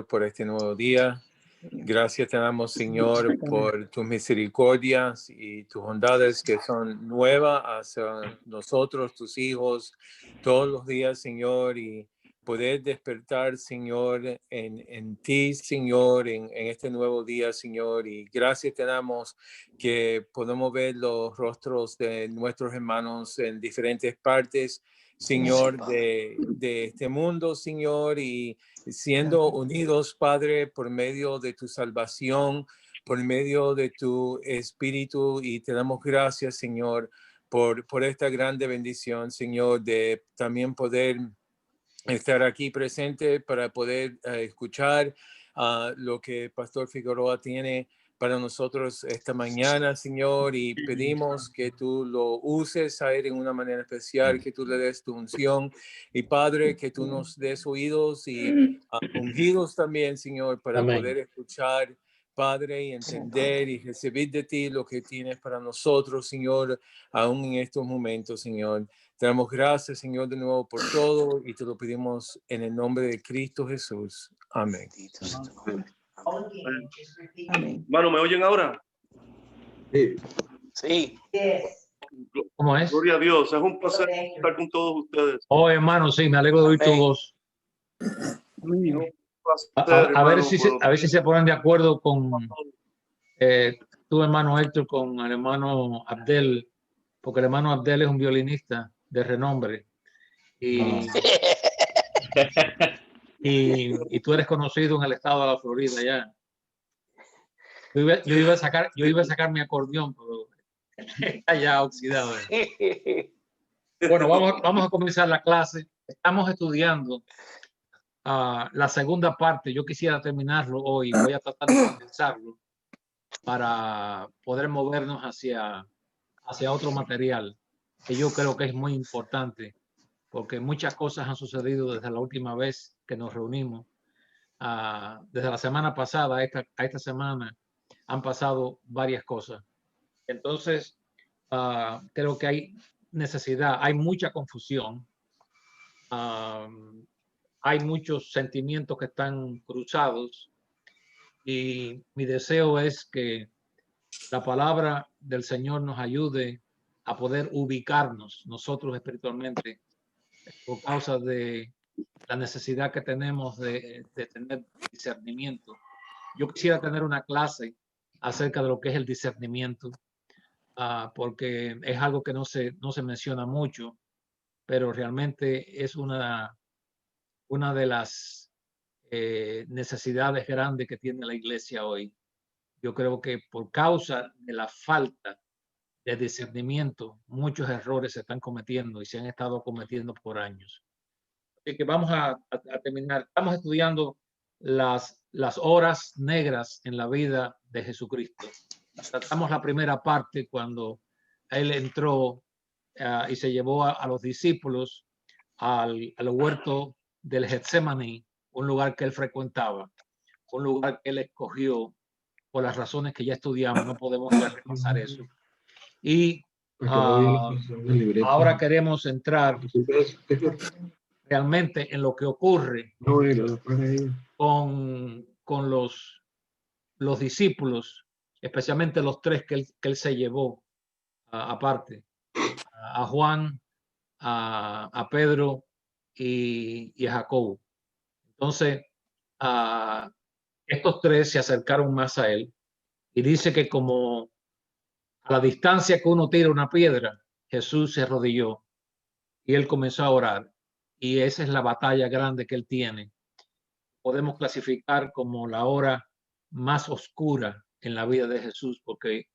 por este nuevo día. Gracias te damos, Señor, por tus misericordias y tus bondades que son nuevas hacia nosotros, tus hijos, todos los días, Señor, y poder despertar, Señor, en ti, Señor, en este nuevo día, Señor. Y gracias te damos que podemos ver los rostros de nuestros hermanos en diferentes partes, Señor, de este mundo, Señor, y siendo unidos, Padre, por medio de tu salvación, por medio de tu Espíritu, y te damos gracias, Señor, por esta grande bendición, Señor, de también poder estar aquí presente para poder escuchar lo que Pastor Figueroa tiene para nosotros esta mañana, Señor, y pedimos que tú lo uses a él en una manera especial, que tú le des tu unción, y Padre, que tú nos des oídos y ungidos también, Señor, para poder escuchar, Padre, y entender y recibir de ti lo que tienes para nosotros, Señor, aún en estos momentos, Señor. Te damos gracias, Señor, de nuevo por todo, y te lo pedimos en el nombre de Cristo Jesús. Amén. Amén. Hermano, ¿me oyen ahora? Sí. Sí. ¿Cómo es? Gloria a Dios, es un placer estar con todos ustedes. Oh, hermano, sí, me alegro de oír tu voz. A ver si se ponen de acuerdo con tu hermano Héctor, con el hermano Abdel, porque el hermano Abdel es un violinista de renombre y tú eres conocido en el estado de la Florida ya. Yo iba a sacar mi acordeón, pero está ya oxidado. Bueno, vamos a comenzar la clase. Estamos estudiando la segunda parte. Yo quisiera terminarlo hoy. Voy a tratar de comenzarlo para poder movernos hacia otro material que yo creo que es muy importante, porque muchas cosas han sucedido desde la última vez que nos reunimos. Desde la semana pasada a esta semana han pasado varias cosas. Entonces, creo que hay necesidad, hay mucha confusión, hay muchos sentimientos que están cruzados, y mi deseo es que la palabra del Señor nos ayude a poder ubicarnos nosotros espiritualmente por causa de la necesidad que tenemos de tener discernimiento. Yo quisiera tener una clase acerca de lo que es el discernimiento, porque es algo que no se menciona mucho, pero realmente es una de las necesidades grandes que tiene la iglesia hoy. Yo creo que por causa de la falta de discernimiento, muchos errores se están cometiendo y se han estado cometiendo por años. Así que vamos a terminar. Estamos estudiando las horas negras en la vida de Jesucristo. Tratamos la primera parte cuando él entró y se llevó a los discípulos al huerto del Getsemaní, un lugar que él frecuentaba, un lugar que él escogió por las razones que ya estudiamos. No podemos repasar eso. Y ahora queremos entrar realmente en lo que ocurre con los discípulos, especialmente los tres que él se llevó aparte, a Juan, a Pedro y a Jacobo. Entonces, estos tres se acercaron más a él, y dice que como a la distancia que uno tira una piedra, Jesús se arrodilló y él comenzó a orar. Y esa es la batalla grande que él tiene. Podemos clasificar como la hora más oscura en la vida de Jesús, porque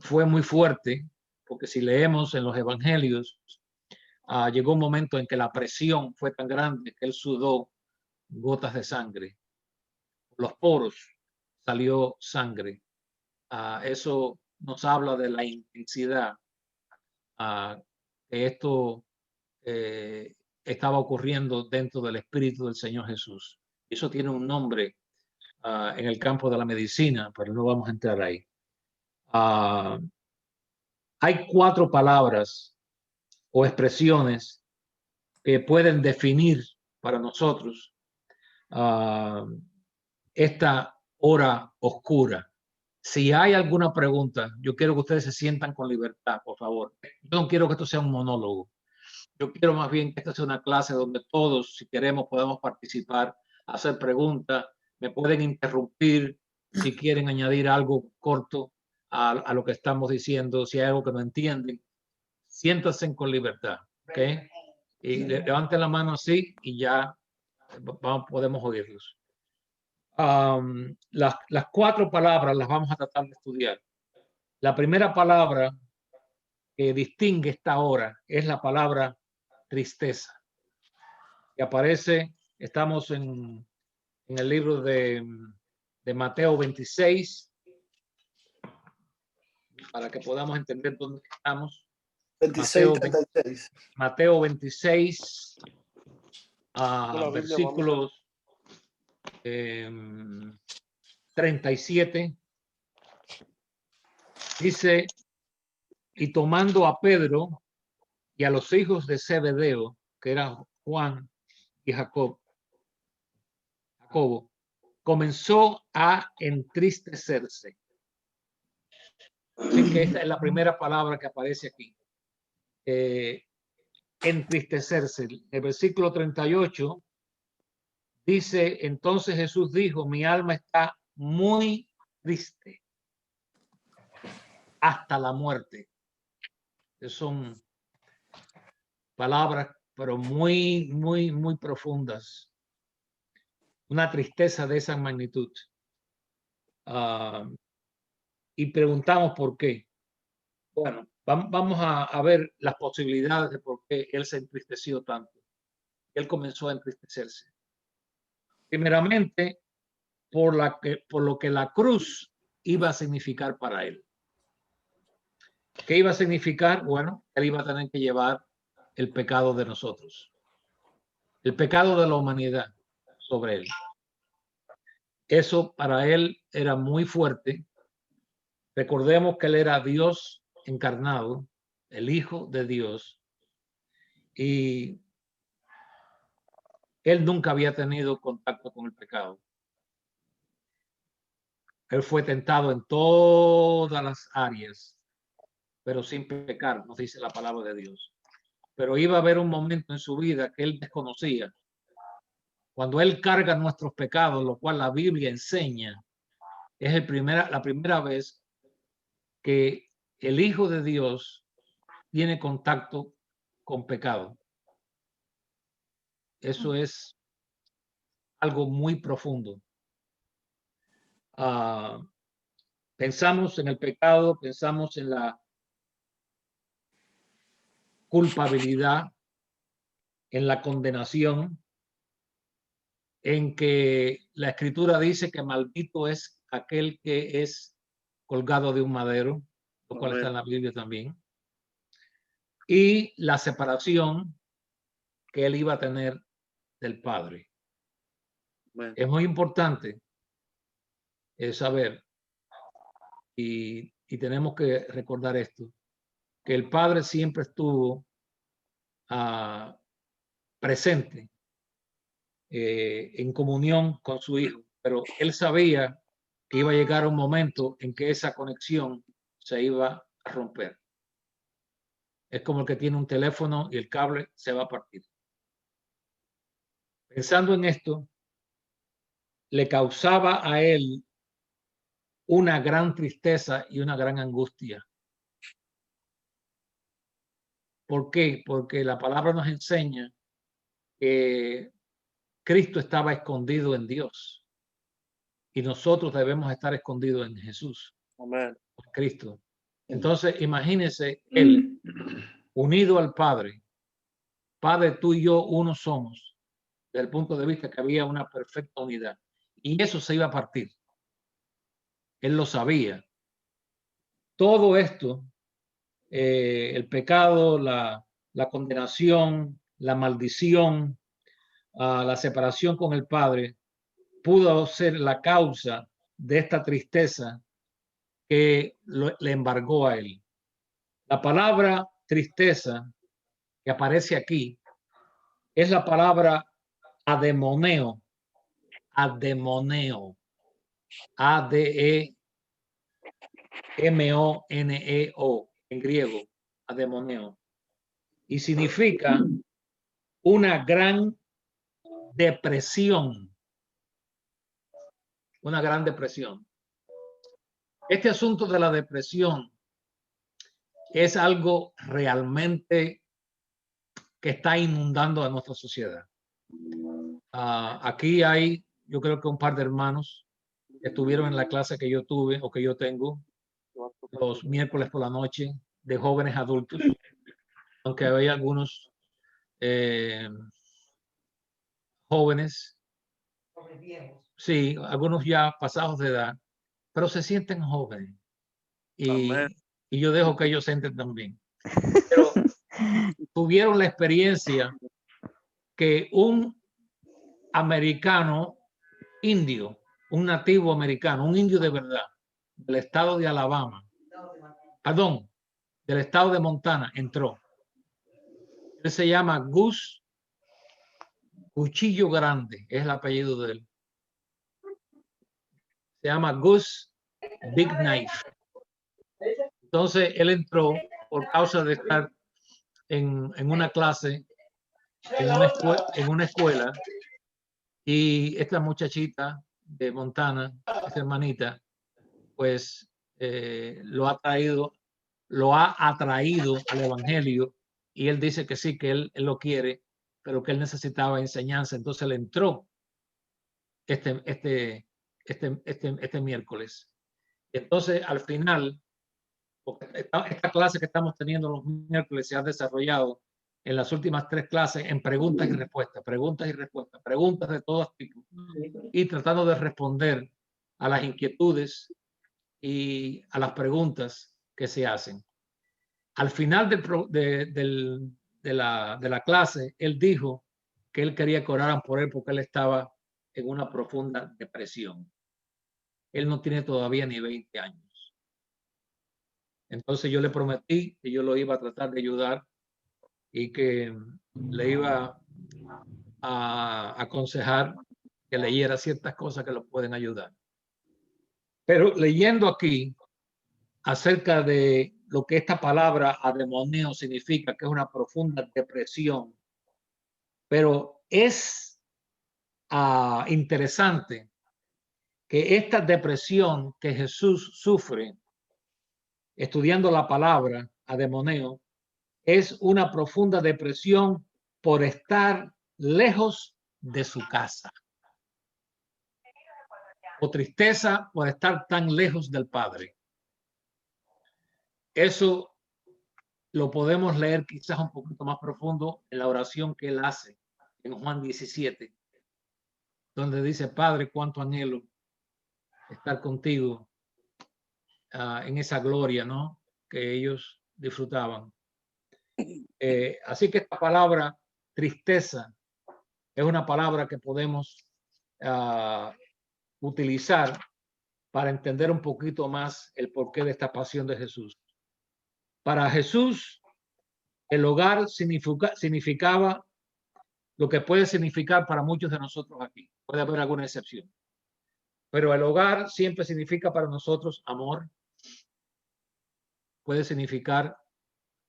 fue muy fuerte, porque si leemos en los evangelios, llegó un momento en que la presión fue tan grande que él sudó gotas de sangre. Los poros salió sangre. Eso nos habla de la intensidad que esto estaba ocurriendo dentro del Espíritu del Señor Jesús. Eso tiene un nombre en el campo de la medicina, pero no vamos a entrar ahí. Hay 4 palabras o expresiones que pueden definir para nosotros esta hora oscura. Si hay alguna pregunta, yo quiero que ustedes se sientan con libertad, por favor. Yo no quiero que esto sea un monólogo. Yo quiero más bien que esta sea una clase donde todos, si queremos, podamos participar, hacer preguntas, me pueden interrumpir si quieren añadir algo corto a lo que estamos diciendo, si hay algo que no entienden. Siéntanse con libertad, ¿ok? Y levanten la mano así y ya podemos oírlos. Las 4 palabras las vamos a tratar de estudiar. La primera palabra que distingue esta hora es la palabra tristeza, que aparece, estamos en el libro de Mateo 26, para que podamos entender dónde estamos. 26, 36. Mateo 26, Biblia, versículos 37. Dice, y tomando a Pedro y a los hijos de Zebedeo, que eran Juan y Jacobo, comenzó a entristecerse. Así que esta es la primera palabra que aparece aquí. Entristecerse. El versículo 38 dice, entonces Jesús dijo, mi alma está muy triste hasta la muerte. Son palabras, pero muy, muy, muy profundas. Una tristeza de esa magnitud. Y preguntamos por qué. Bueno, vamos a ver las posibilidades de por qué él se entristeció tanto. Él comenzó a entristecerse. Primeramente, por lo que la cruz iba a significar para él. ¿Qué iba a significar? Bueno, él iba a tener que llevar el pecado de nosotros. El pecado de la humanidad sobre él. Eso para él era muy fuerte. Recordemos que él era Dios encarnado, el Hijo de Dios, y él nunca había tenido contacto con el pecado. Él fue tentado en todas las áreas, pero sin pecar, nos dice la palabra de Dios. Pero iba a haber un momento en su vida que él desconocía. Cuando él carga nuestros pecados, lo cual la Biblia enseña, es la primera vez que el Hijo de Dios tiene contacto con pecado. Eso es algo muy profundo. Pensamos en el pecado, pensamos en la culpabilidad, en la condenación, en que la Escritura dice que maldito es aquel que es colgado de un madero, lo cual está en la Biblia también, y la separación que él iba a tener del Padre. Amén. Es muy importante saber, y tenemos que recordar esto, que el Padre siempre estuvo presente en comunión con su Hijo, pero él sabía que iba a llegar un momento en que esa conexión se iba a romper. Es como el que tiene un teléfono y el cable se va a partir. Pensando en esto, le causaba a él una gran tristeza y una gran angustia. ¿Por qué? Porque la palabra nos enseña que Cristo estaba escondido en Dios y nosotros debemos estar escondidos en Jesús. Amén. Cristo. Entonces, imagínense él unido al Padre. Padre, tú y yo uno somos, desde el punto de vista que había una perfecta unidad. Y eso se iba a partir. Él lo sabía. Todo esto, el pecado, la condenación, la maldición, la separación con el Padre, pudo ser la causa de esta tristeza que le embargó a él. La palabra tristeza que aparece aquí es la palabra ademoneo. Ademoneo. A-D-E-M-O-N-E-O, en griego, ademoneo. Y significa una gran depresión. Una gran depresión. Este asunto de la depresión es algo realmente que está inundando a nuestra sociedad. Aquí hay, yo creo que un par de hermanos que estuvieron en la clase que yo tuve o que yo tengo los miércoles por la noche de jóvenes adultos, aunque había algunos jóvenes, sí, algunos ya pasados de edad, pero se sienten jóvenes. Y yo dejo que ellos entren también. Pero tuvieron la experiencia que un americano indio, un nativo americano, un indio de verdad, del estado de Alabama, perdón, del estado de Montana, entró. Él se llama Gus Cuchillo Grande, es el apellido de él. Se llama Gus Big Knife. Entonces él entró por causa de estar en una clase, en una escuela, y esta muchachita de Montana, esta hermanita, pues lo ha atraído al evangelio, y él dice que sí, que él lo quiere, pero que él necesitaba enseñanza. Entonces le entró este miércoles. Entonces al final, porque esta clase que estamos teniendo los miércoles se ha desarrollado en las últimas 3 clases en preguntas y respuestas, preguntas de todos tipos, y tratando de responder a las inquietudes y a las preguntas que se hacen. Al final de la clase, él dijo que él quería que oraran por él porque él estaba en una profunda depresión. Él no tiene todavía ni 20 años. Entonces yo le prometí que yo lo iba a tratar de ayudar y que le iba a aconsejar que leyera ciertas cosas que lo pueden ayudar. Pero leyendo aquí acerca de lo que esta palabra ademoneo significa, que es una profunda depresión, pero es interesante que esta depresión que Jesús sufre estudiando la palabra ademoneo es una profunda depresión por estar lejos de su casa, o tristeza por estar tan lejos del Padre. Eso lo podemos leer quizás un poquito más profundo en la oración que él hace en Juan 17, donde dice: Padre, cuánto anhelo estar contigo en esa gloria, ¿no?, que ellos disfrutaban. Así que esta palabra tristeza es una palabra que podemos utilizar para entender un poquito más el porqué de esta pasión de Jesús. Para Jesús, el hogar significaba lo que puede significar para muchos de nosotros aquí. Puede haber alguna excepción. Pero el hogar siempre significa para nosotros amor. Puede significar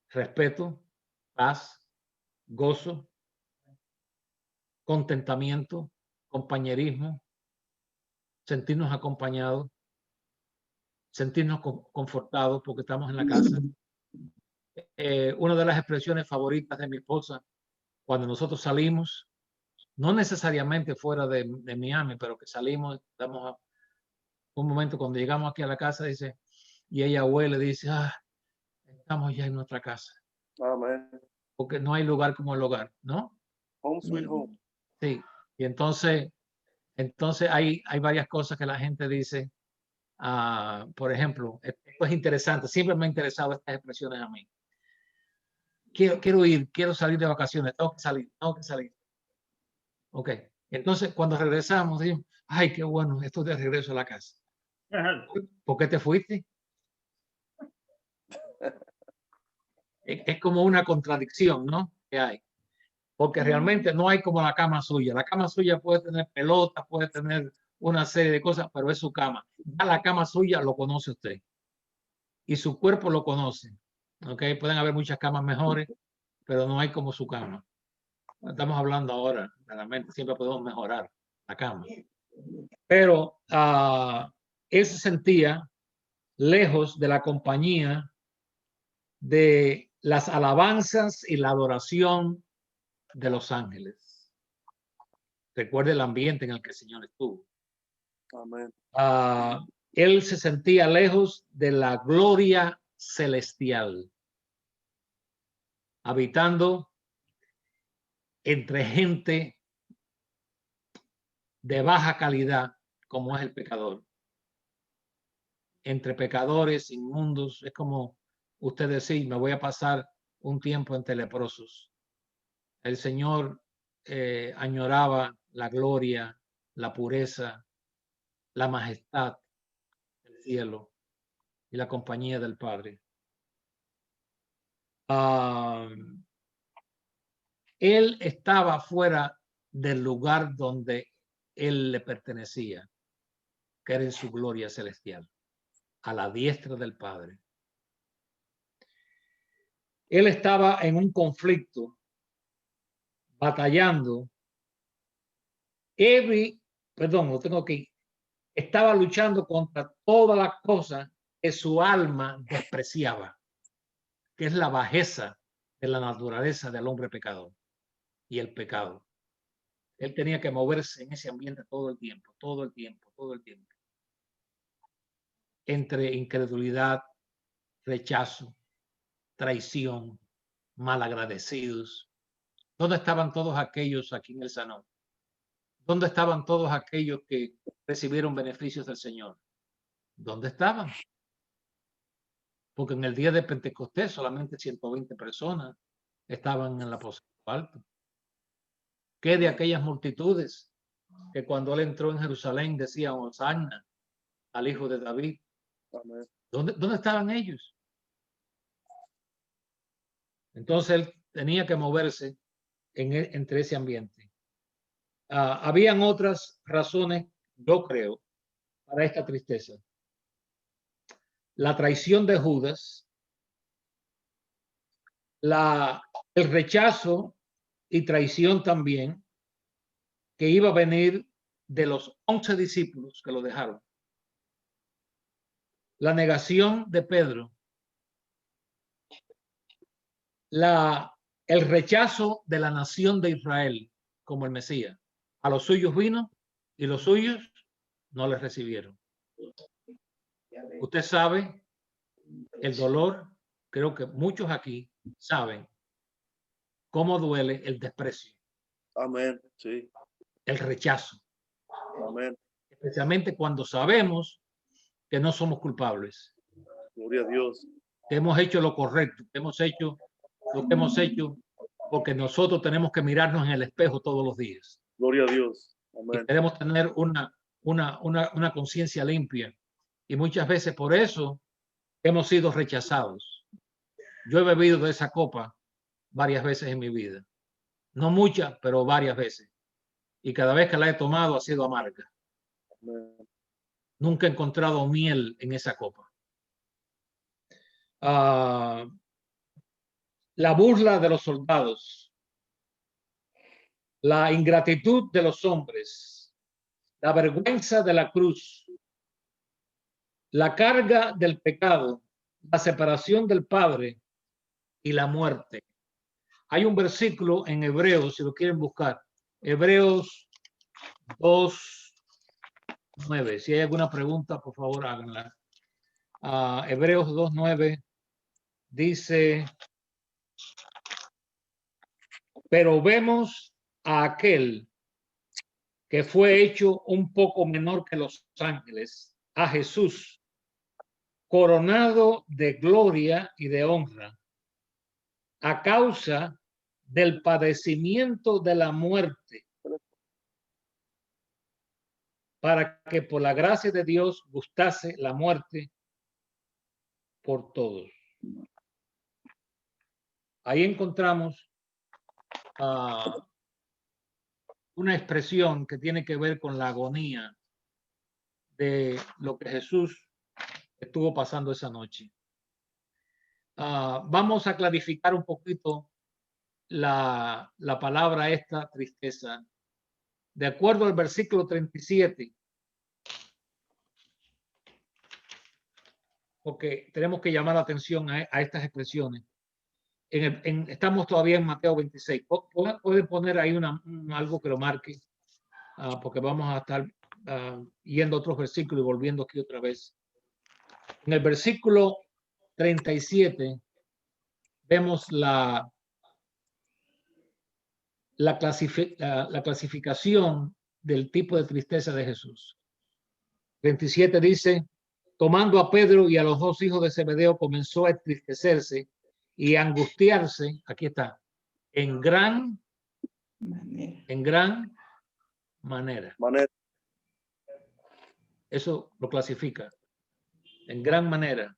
respeto, paz, gozo, contentamiento, compañerismo, sentirnos acompañados, sentirnos confortados porque estamos en la casa. Una de las expresiones favoritas de mi esposa cuando nosotros salimos, no necesariamente fuera de Miami, pero que salimos, estamos a un momento cuando llegamos aquí a la casa, dice, y ella huele, dice, estamos ya en nuestra casa. Amén. Porque no hay lugar como el hogar, ¿no? Home sweet home. Sí, y entonces hay varias cosas que la gente dice. Por ejemplo, esto es interesante, siempre me han interesado estas expresiones a mí. Quiero ir, quiero salir de vacaciones, tengo que salir. Ok, entonces cuando regresamos, digo, ay, qué bueno, estoy de regreso a la casa. ¿Por qué te fuiste? Es como una contradicción, ¿no?, que hay. Porque realmente no hay como la cama suya. La cama suya puede tener pelotas, puede tener una serie de cosas, pero es su cama. Ya la cama suya lo conoce usted y su cuerpo lo conoce. ¿Okay? Pueden haber muchas camas mejores, pero no hay como su cama. Estamos hablando ahora, realmente siempre podemos mejorar la cama. Pero él se sentía lejos de la compañía de las alabanzas y la adoración de los ángeles. Recuerde el ambiente en el que el Señor estuvo. Amén. Él se sentía lejos de la gloria celestial, habitando entre gente de baja calidad, como es el pecador. Entre pecadores inmundos, es como usted decir, me voy a pasar un tiempo entre leprosos. El Señor añoraba la gloria, la pureza, la majestad del cielo y la compañía del Padre. Él estaba fuera del lugar donde él le pertenecía, que era en su gloria celestial, a la diestra del Padre. Él estaba en un conflicto, batallando. Estaba luchando contra todas las cosas que su alma despreciaba, que es la bajeza de la naturaleza del hombre pecador y el pecado. Él tenía que moverse en ese ambiente todo el tiempo, todo el tiempo, todo el tiempo. Entre incredulidad, rechazo, traición, malagradecidos. ¿Dónde estaban todos aquellos aquí en el Sanón? ¿Dónde estaban todos aquellos que recibieron beneficios del Señor? ¿Dónde estaban? Porque en el día de Pentecostés solamente 120 personas estaban en el aposento alto. ¿Qué de aquellas multitudes que cuando él entró en Jerusalén decían Hosanna al Hijo de David? Amén. ¿Dónde estaban ellos? Entonces él tenía que moverse entre ese ambiente. Habían otras razones, yo creo, para esta tristeza. La traición de Judas, el rechazo y traición también que iba a venir de los 11 discípulos que lo dejaron. La negación de Pedro. El rechazo de la nación de Israel como el Mesías. A los suyos vino y los suyos no les recibieron. Usted sabe el dolor, creo que muchos aquí saben cómo duele el desprecio. Amén. Sí. El rechazo. Amén. Especialmente cuando sabemos que no somos culpables. Gloria a Dios. Que hemos hecho lo correcto, que hemos hecho lo que hemos hecho porque nosotros tenemos que mirarnos en el espejo todos los días. Gloria a Dios. Y Amén. queremos tener una conciencia limpia. Y muchas veces por eso hemos sido rechazados. Yo he bebido de esa copa varias veces en mi vida. No muchas, pero varias veces. Y cada vez que la he tomado ha sido amarga. Amén. Nunca he encontrado miel en esa copa. La burla de los soldados, la ingratitud de los hombres, la vergüenza de la cruz, la carga del pecado, la separación del Padre y la muerte. Hay un versículo en Hebreos, si lo quieren buscar, Hebreos 2:9. Si hay alguna pregunta, por favor, háganla. Hebreos 2:9 dice: pero vemos a aquel que fue hecho un poco menor que los ángeles, a Jesús, coronado de gloria y de honra, a causa del padecimiento de la muerte, para que por la gracia de Dios gustase la muerte por todos. Ahí encontramos una expresión que tiene que ver con la agonía de lo que Jesús estuvo pasando esa noche. Vamos a clarificar un poquito la palabra esta, tristeza. De acuerdo al versículo 37, porque tenemos que llamar la atención a estas expresiones. Estamos todavía en Mateo 26. Pueden poner ahí algo que lo marque, porque vamos a estar yendo a otros versículos y volviendo aquí otra vez. En el versículo 37 vemos la clasificación del tipo de tristeza de Jesús. 27 dice: tomando a Pedro y a los dos hijos de Zebedeo, comenzó a entristecerse y a angustiarse. Aquí está, en gran manera. Eso lo clasifica, en gran manera.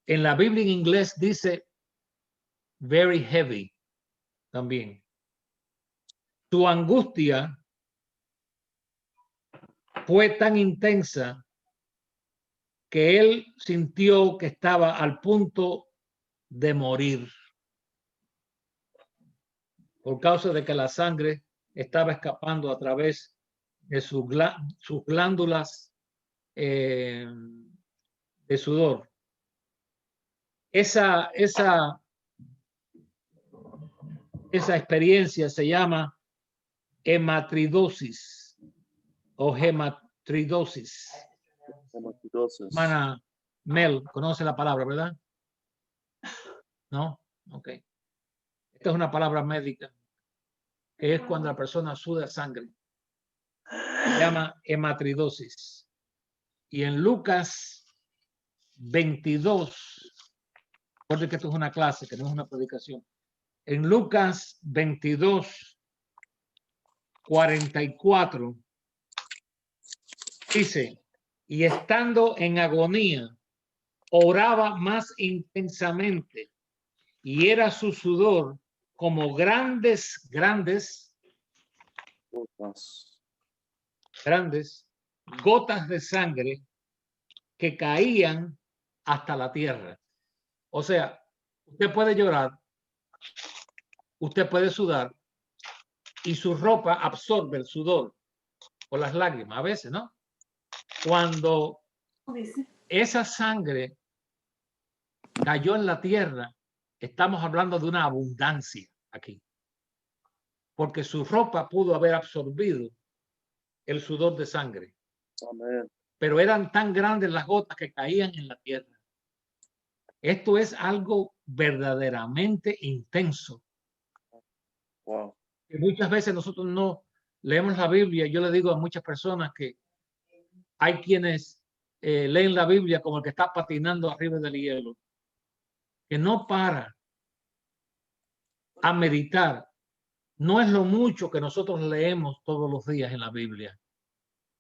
En la Biblia en inglés dice very heavy también. Su angustia fue tan intensa que él sintió que estaba al punto de morir por causa de que la sangre estaba escapando a través de sus glándulas de sudor. Esa experiencia se llama hematridosis o hematridosis. Hermana Mel, conoce la palabra, ¿verdad? ¿No? Ok. Esta es una palabra médica, que es cuando la persona suda sangre. Se llama hematridosis. Y en Lucas 22, recuerde que esto es una clase, que no es una predicación. En Lucas 22, 44, dice: y estando en agonía, oraba más intensamente, y era su sudor como grandes gotas de sangre que caían hasta la tierra. O sea, usted puede llorar, usted puede sudar, y su ropa absorbe el sudor o las lágrimas, a veces, ¿no? Cuando esa sangre cayó en la tierra, estamos hablando de una abundancia aquí, porque su ropa pudo haber absorbido el sudor de sangre. Amén. Pero eran tan grandes las gotas que caían en la tierra. Esto es algo verdaderamente intenso. Wow. Que muchas veces nosotros no leemos la Biblia. Yo le digo a muchas personas que hay quienes leen la Biblia como el que está patinando arriba del hielo, que no para a meditar. No es lo mucho que nosotros leemos todos los días en la Biblia,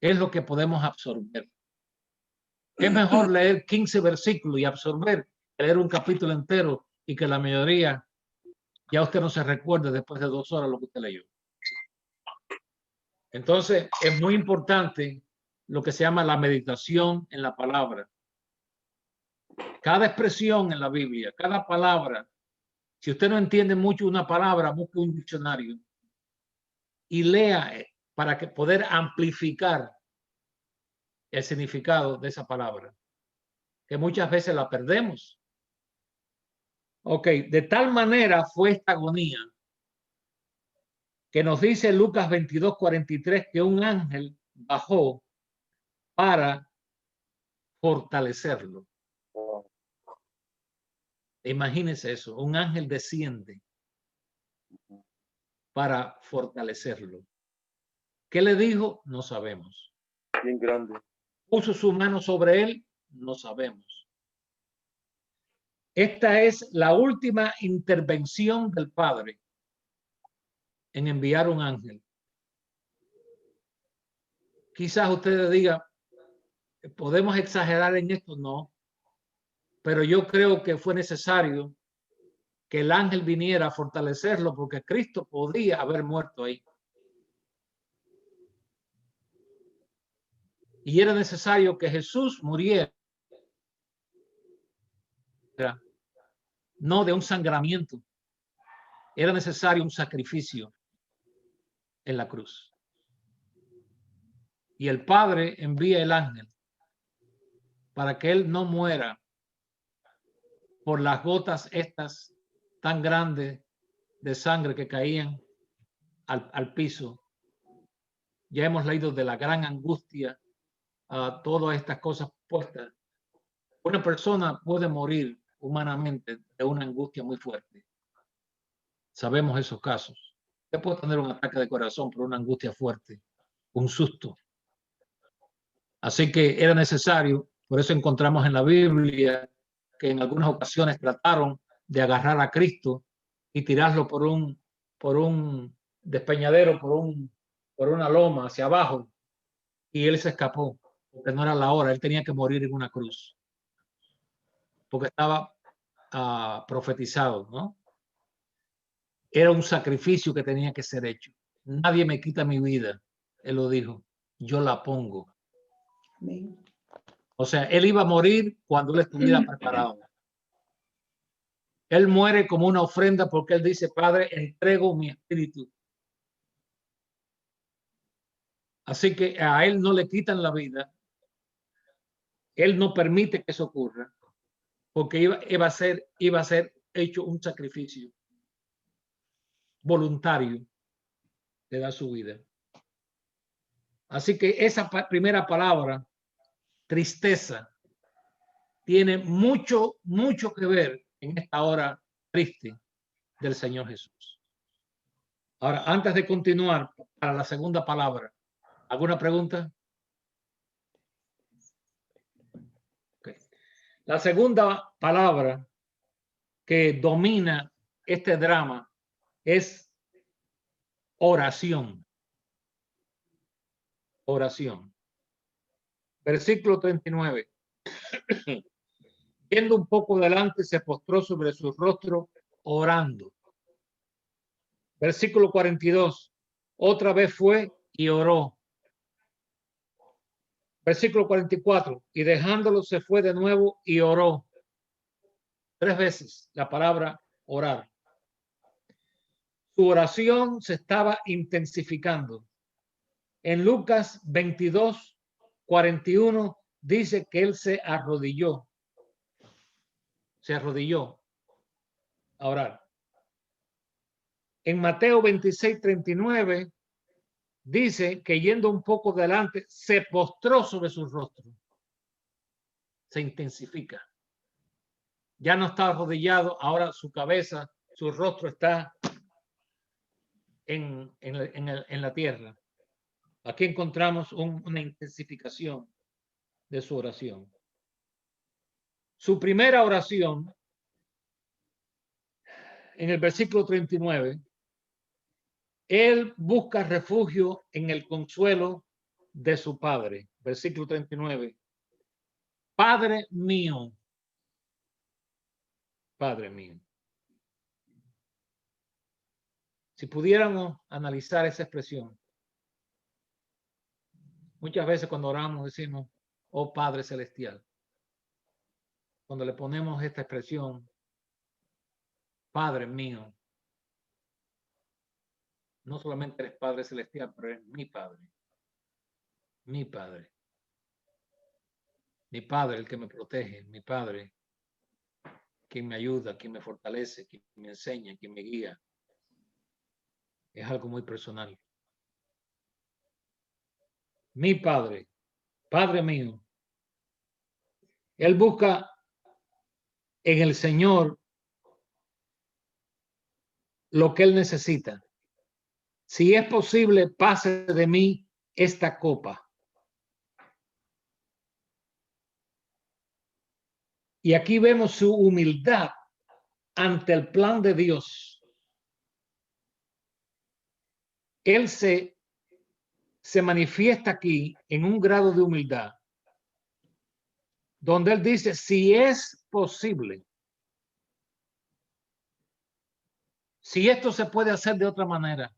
es lo que podemos absorber. Es mejor leer 15 versículos y absorber que leer un capítulo entero y que la mayoría ya usted no se recuerde después de 2 horas lo que usted leyó. Entonces es muy importante lo que se llama la meditación en la palabra. Cada expresión en la Biblia, cada palabra. Si usted no entiende mucho una palabra, busque un diccionario y lea para que poder amplificar el significado de esa palabra, que muchas veces la perdemos. Ok, de tal manera fue esta agonía que nos dice Lucas 22:43 que un ángel bajó para fortalecerlo. Wow. Imagínense eso, un ángel desciende para fortalecerlo. ¿Qué le dijo? No sabemos. Bien grande. ¿Puso su mano sobre él? No sabemos. Esta es la última intervención del Padre en enviar un ángel. Quizás ustedes digan, ¿podemos exagerar en esto? No. Pero yo creo que fue necesario que el ángel viniera a fortalecerlo porque Cristo podía haber muerto ahí. Y era necesario que Jesús muriera, no de un sangramiento. Era necesario un sacrificio en la cruz. Y el Padre envía el ángel para que él no muera por las gotas estas tan grandes de sangre que caían al piso. Ya hemos leído de la gran angustia, todas estas cosas puestas. Una persona puede morir humanamente de una angustia muy fuerte. Sabemos esos casos. Usted puede tener un ataque de corazón por una angustia fuerte, un susto. Así que era necesario, por eso encontramos en la Biblia que en algunas ocasiones trataron de agarrar a Cristo y tirarlo por un despeñadero, por una loma hacia abajo, y él se escapó, porque no era la hora, él tenía que morir en una cruz, porque estaba profetizado, ¿no? Era un sacrificio que tenía que ser hecho. Nadie me quita mi vida, él lo dijo, yo la pongo. Amén. O sea, él iba a morir cuando él estuviera preparado. Él muere como una ofrenda porque él dice, Padre, entrego mi espíritu. Así que a él no le quitan la vida. Él no permite que eso ocurra porque iba a ser hecho un sacrificio voluntario de dar su vida. Así que esa primera palabra, tristeza, tiene mucho que ver en esta hora triste del Señor Jesús. Ahora, antes de continuar para la segunda palabra, ¿alguna pregunta? Okay. La segunda palabra que domina este drama es oración. Oración. Versículo 39. Yendo un poco adelante, se postró sobre su rostro orando. Versículo 42. Otra vez fue y oró. Versículo 44. Y dejándolo se fue de nuevo y oró. 3 veces la palabra orar. Su oración se estaba intensificando. En Lucas 22, 41 dice que él se arrodilló. Se arrodilló a orar. En Mateo 26, 39 dice que yendo un poco adelante se postró sobre su rostro. Se intensifica. Ya no está arrodillado, ahora su cabeza, su rostro está en la tierra. Aquí encontramos una intensificación de su oración. Su primera oración, en el versículo 39, él busca refugio en el consuelo de su Padre. Versículo 39. Padre mío. Padre mío. Si pudiéramos analizar esa expresión, muchas veces cuando oramos decimos, oh Padre Celestial. Cuando le ponemos esta expresión, Padre mío, no solamente eres Padre Celestial, pero eres mi Padre. Mi Padre. Mi Padre, el que me protege, mi Padre, quien me ayuda, quien me fortalece, quien me enseña, quien me guía. Es algo muy personal. Mi Padre, Padre mío. Él busca en el Señor lo que él necesita. Si es posible, pase de mí esta copa. Y aquí vemos su humildad ante el plan de Dios. Él se manifiesta aquí en un grado de humildad, donde él dice, si es posible, si esto se puede hacer de otra manera,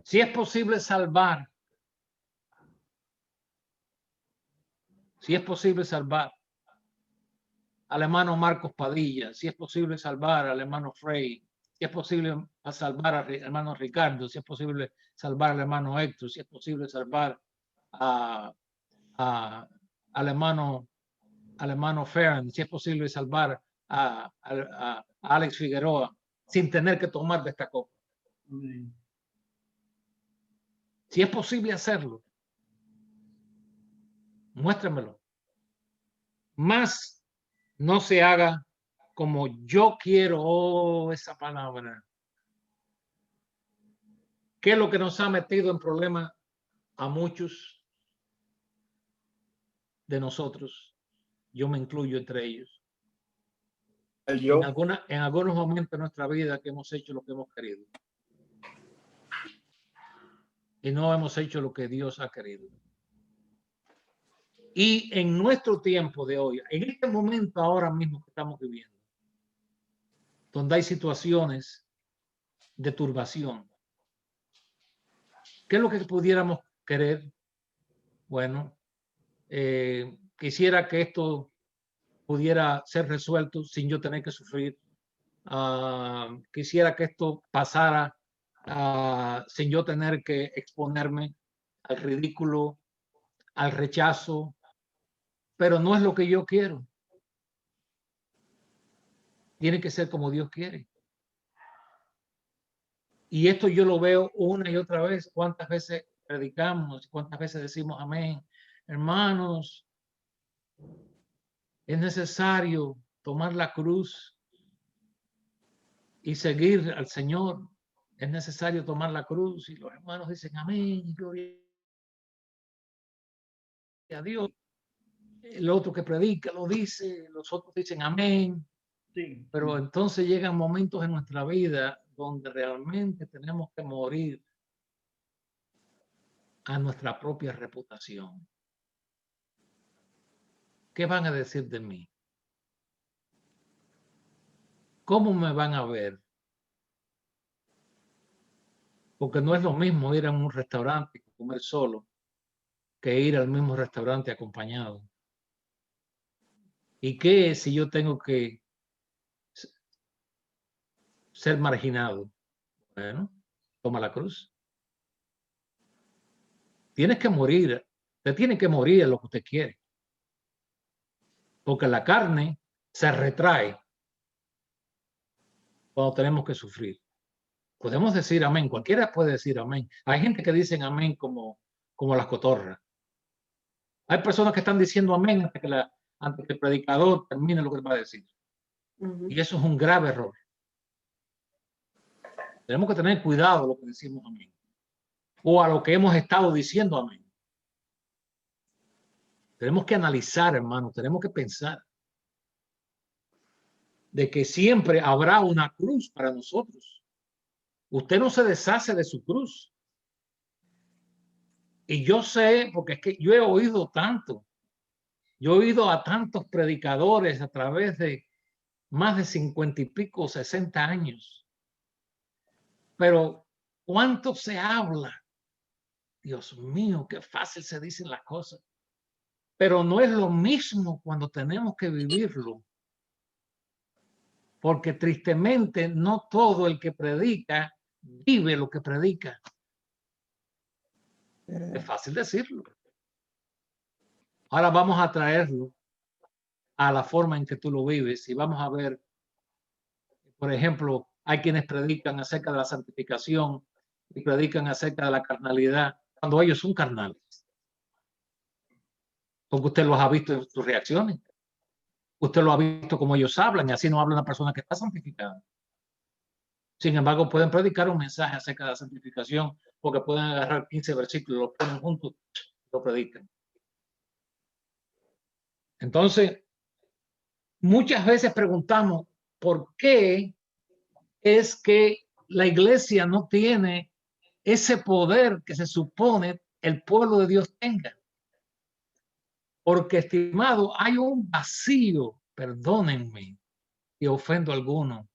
si es posible salvar, Si es posible salvar al hermano Marcos Padilla, si es posible salvar al hermano Frey, si es posible salvar al hermano Ricardo, si es posible salvar al hermano Héctor, si es posible salvar al hermano Ferran, si es posible salvar a Alex Figueroa sin tener que tomar de esta copa. Si es posible hacerlo, muéstramelo. Más no se haga como yo quiero, esa palabra. ¿Qué es lo que nos ha metido en problemas a muchos de nosotros? Yo me incluyo entre ellos. En algunos momentos de nuestra vida que hemos hecho lo que hemos querido. Y no hemos hecho lo que Dios ha querido. Y en nuestro tiempo de hoy, en este momento ahora mismo que estamos viviendo, donde hay situaciones de turbación, ¿qué es lo que pudiéramos querer? Bueno, quisiera que esto pudiera ser resuelto sin yo tener que sufrir. Quisiera que esto pasara sin yo tener que exponerme al ridículo, al rechazo, pero no es lo que yo quiero. Tiene que ser como Dios quiere. Y esto yo lo veo una y otra vez. ¿Cuántas veces predicamos? ¿Cuántas veces decimos amén? Hermanos, es necesario tomar la cruz y seguir al Señor. Es necesario tomar la cruz. Y los hermanos dicen amén, gloria a Dios. El otro que predica lo dice, los otros dicen amén. Sí. Pero entonces llegan momentos en nuestra vida donde realmente tenemos que morir a nuestra propia reputación. ¿Qué van a decir de mí? ¿Cómo me van a ver? Porque no es lo mismo ir a un restaurante y comer solo que ir al mismo restaurante acompañado. ¿Y qué si yo tengo que ser marginado? Bueno, toma la cruz. Tienes que morir. Usted tiene que morir a lo que usted quiere. Porque la carne se retrae cuando tenemos que sufrir. Podemos decir amén. Cualquiera puede decir amén. Hay gente que dice amén como las cotorras. Hay personas que están diciendo amén antes que el predicador termine lo que va a decir. Y eso es un grave error. Tenemos que tener cuidado a lo que decimos amén. O a lo que hemos estado diciendo amén. Tenemos que analizar, hermano. Tenemos que pensar de que siempre habrá una cruz para nosotros. Usted no se deshace de su cruz. Y yo sé, porque es que yo he oído tanto. Yo he oído a tantos predicadores a través de más de 50 y pico, 60 años. Pero, ¿cuánto se habla? Dios mío, qué fácil se dicen las cosas. Pero no es lo mismo cuando tenemos que vivirlo. Porque tristemente no todo el que predica vive lo que predica. Es fácil decirlo. Ahora vamos a traerlo a la forma en que tú lo vives y vamos a ver, por ejemplo, hay quienes predican acerca de la santificación y predican acerca de la carnalidad cuando ellos son carnales. Porque usted los ha visto en sus reacciones. Usted lo ha visto como ellos hablan y así no habla una persona que está santificada. Sin embargo, pueden predicar un mensaje acerca de la santificación porque pueden agarrar 15 versículos y los ponen juntos y lo predican. Entonces, muchas veces preguntamos por qué es que la iglesia no tiene ese poder que se supone el pueblo de Dios tenga. Porque, estimado, hay un vacío, perdónenme si ofendo a alguno,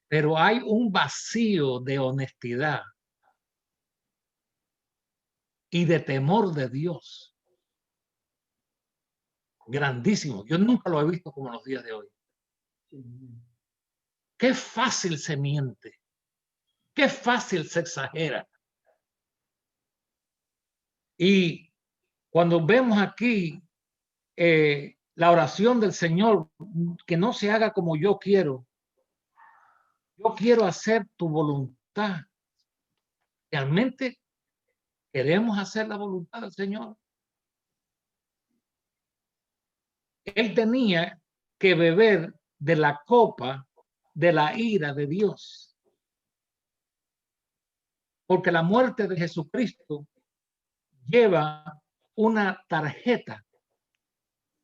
pero hay un vacío de honestidad y de temor de Dios grandísimo. Yo nunca lo he visto como en los días de hoy. Qué fácil se miente. Qué fácil se exagera. Y cuando vemos aquí la oración del Señor, que no se haga como yo quiero hacer tu voluntad. ¿Realmente queremos hacer la voluntad del Señor? Él tenía que beber de la copa de la ira de Dios. Porque la muerte de Jesucristo lleva una tarjeta.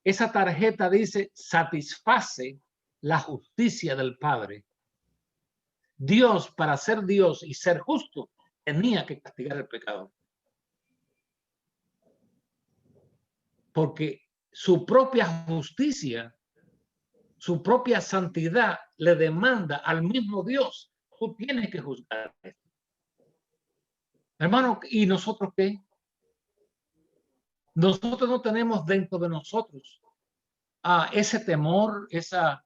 Esa tarjeta dice: satisface la justicia del Padre. Dios, para ser Dios y ser justo, tenía que castigar el pecado. Porque su propia justicia, su propia santidad le demanda al mismo Dios: tú tienes que juzgar esto. Hermano, ¿y nosotros qué? Nosotros no tenemos dentro de nosotros ese temor, esa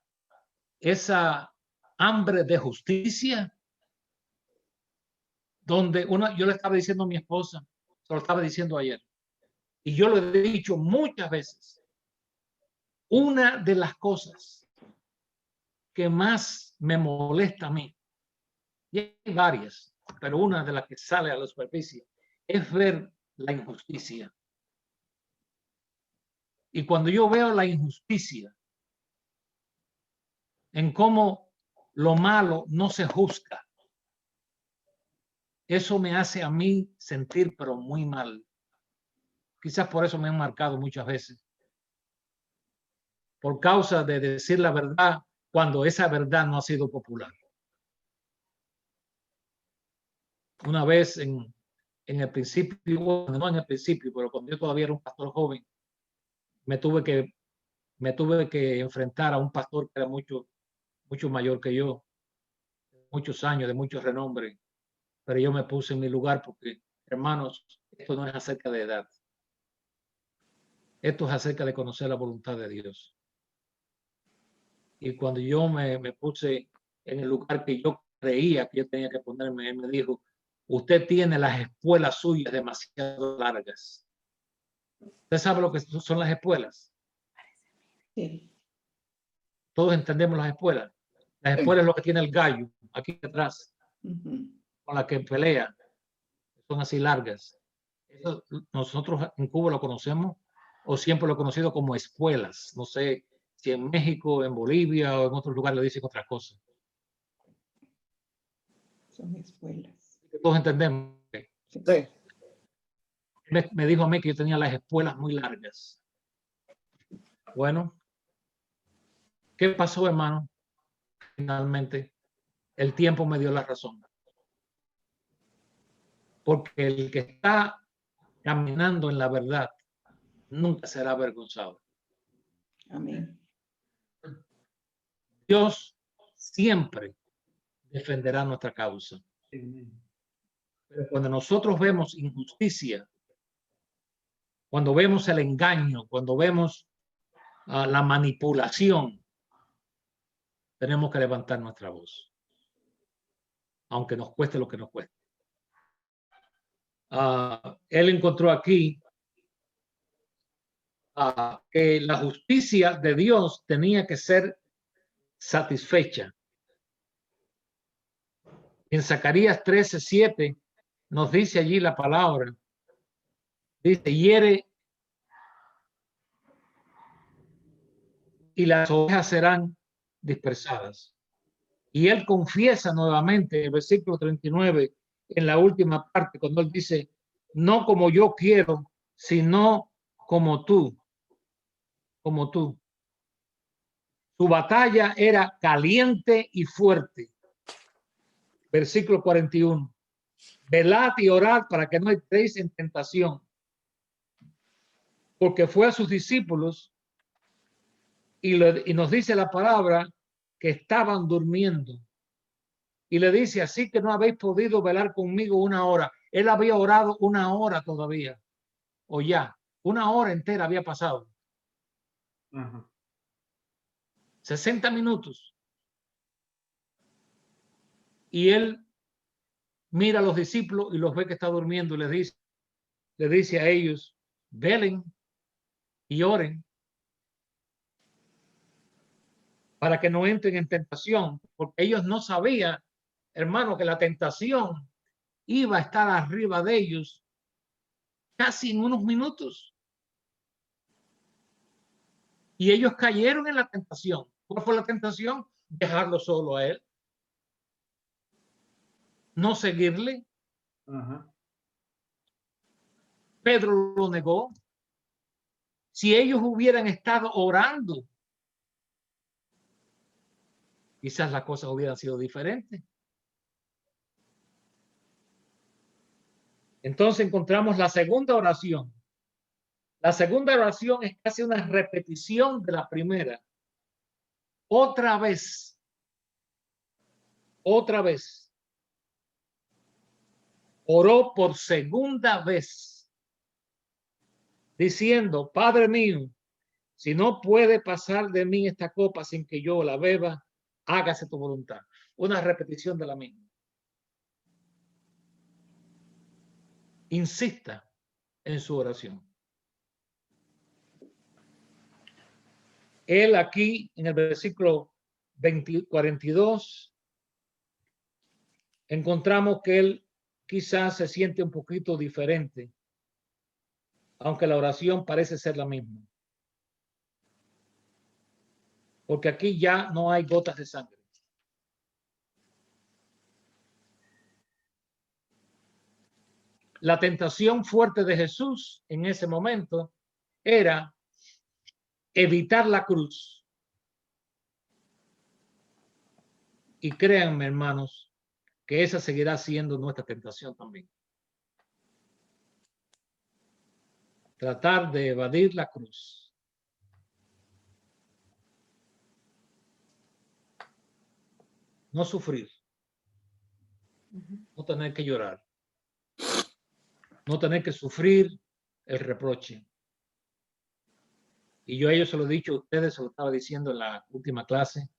hambre de justicia, donde yo le estaba diciendo a mi esposa, se lo estaba diciendo ayer, y yo lo he dicho muchas veces, una de las cosas que más me molesta a mí, y hay varias, pero una de las que sale a la superficie, es ver la injusticia. Y cuando yo veo la injusticia en cómo lo malo no se juzga, eso me hace a mí sentir pero muy mal. Quizás por eso me han marcado muchas veces. Por causa de decir la verdad cuando esa verdad no ha sido popular. Una vez en el principio, bueno, no en el principio, pero cuando yo todavía era un pastor joven, me tuve que enfrentar a un pastor que era mucho mayor que yo, muchos años, de mucho renombre, pero yo me puse en mi lugar porque, hermanos, esto no es acerca de edad. Esto es acerca de conocer la voluntad de Dios. Y cuando yo me puse en el lugar que yo creía que yo tenía que ponerme, él me dijo: usted tiene las espuelas suyas demasiado largas. ¿Usted sabe lo que son las espuelas? Sí. Todos entendemos las espuelas. Las espuelas es lo que tiene el gallo aquí atrás, con la que pelea. Son así largas. Eso, nosotros en Cuba lo conocemos, o siempre lo he conocido como espuelas. No sé si en México, en Bolivia o en otros lugares le dicen otra cosa. Son espuelas. Todos entendemos. Sí. Me dijo a mí que yo tenía las espuelas muy largas. Bueno, ¿qué pasó, hermano? Finalmente, el tiempo me dio la razón. Porque el que está caminando en la verdad nunca será avergonzado. Amén. Dios siempre defenderá nuestra causa. Pero cuando nosotros vemos injusticia, cuando vemos el engaño, cuando vemos la manipulación, tenemos que levantar nuestra voz, aunque nos cueste lo que nos cueste. Él encontró aquí que la justicia de Dios tenía que ser satisfecha. En Zacarías 13:7 nos dice allí la palabra, dice: hiere y las ovejas serán dispersadas. Y él confiesa nuevamente el versículo 39 en la última parte, cuando él dice: no como yo quiero, sino como tú. Como tú. Su batalla era caliente y fuerte. Versículo 41. Velad y orad para que no entréis en tentación. Porque fue a sus discípulos y nos dice la palabra que estaban durmiendo. Y le dice: así que no habéis podido velar conmigo una hora. Él había orado una hora todavía. O ya, una hora entera había pasado. 60 minutos. Y él mira a los discípulos y los ve que está durmiendo y le dice a ellos, velen y oren para que no entren en tentación, porque ellos no sabían, hermano, que la tentación iba a estar arriba de ellos casi en unos minutos. Y ellos cayeron en la tentación. ¿Cuál fue la tentación? Dejarlo solo a él. No seguirle. Pedro lo negó. Si ellos hubieran estado orando, quizás las cosas hubieran sido diferentes. Entonces encontramos la segunda oración. La segunda oración es casi una repetición de la primera. Otra vez. Oró por segunda vez, diciendo, Padre mío, si no puede pasar de mí esta copa sin que yo la beba, hágase tu voluntad. Una repetición de la misma. Insista en su oración. Él aquí en el versículo 42 encontramos que él quizás se siente un poquito diferente, aunque la oración parece ser la misma. Porque aquí ya no hay gotas de sangre. La tentación fuerte de Jesús en ese momento era evitar la cruz. Y créanme, hermanos, que esa seguirá siendo nuestra tentación también. Tratar de evadir la cruz. No sufrir. No tener que llorar. No tener que sufrir el reproche. Y yo a ellos se lo he dicho a ustedes, se lo estaba diciendo en la última clase.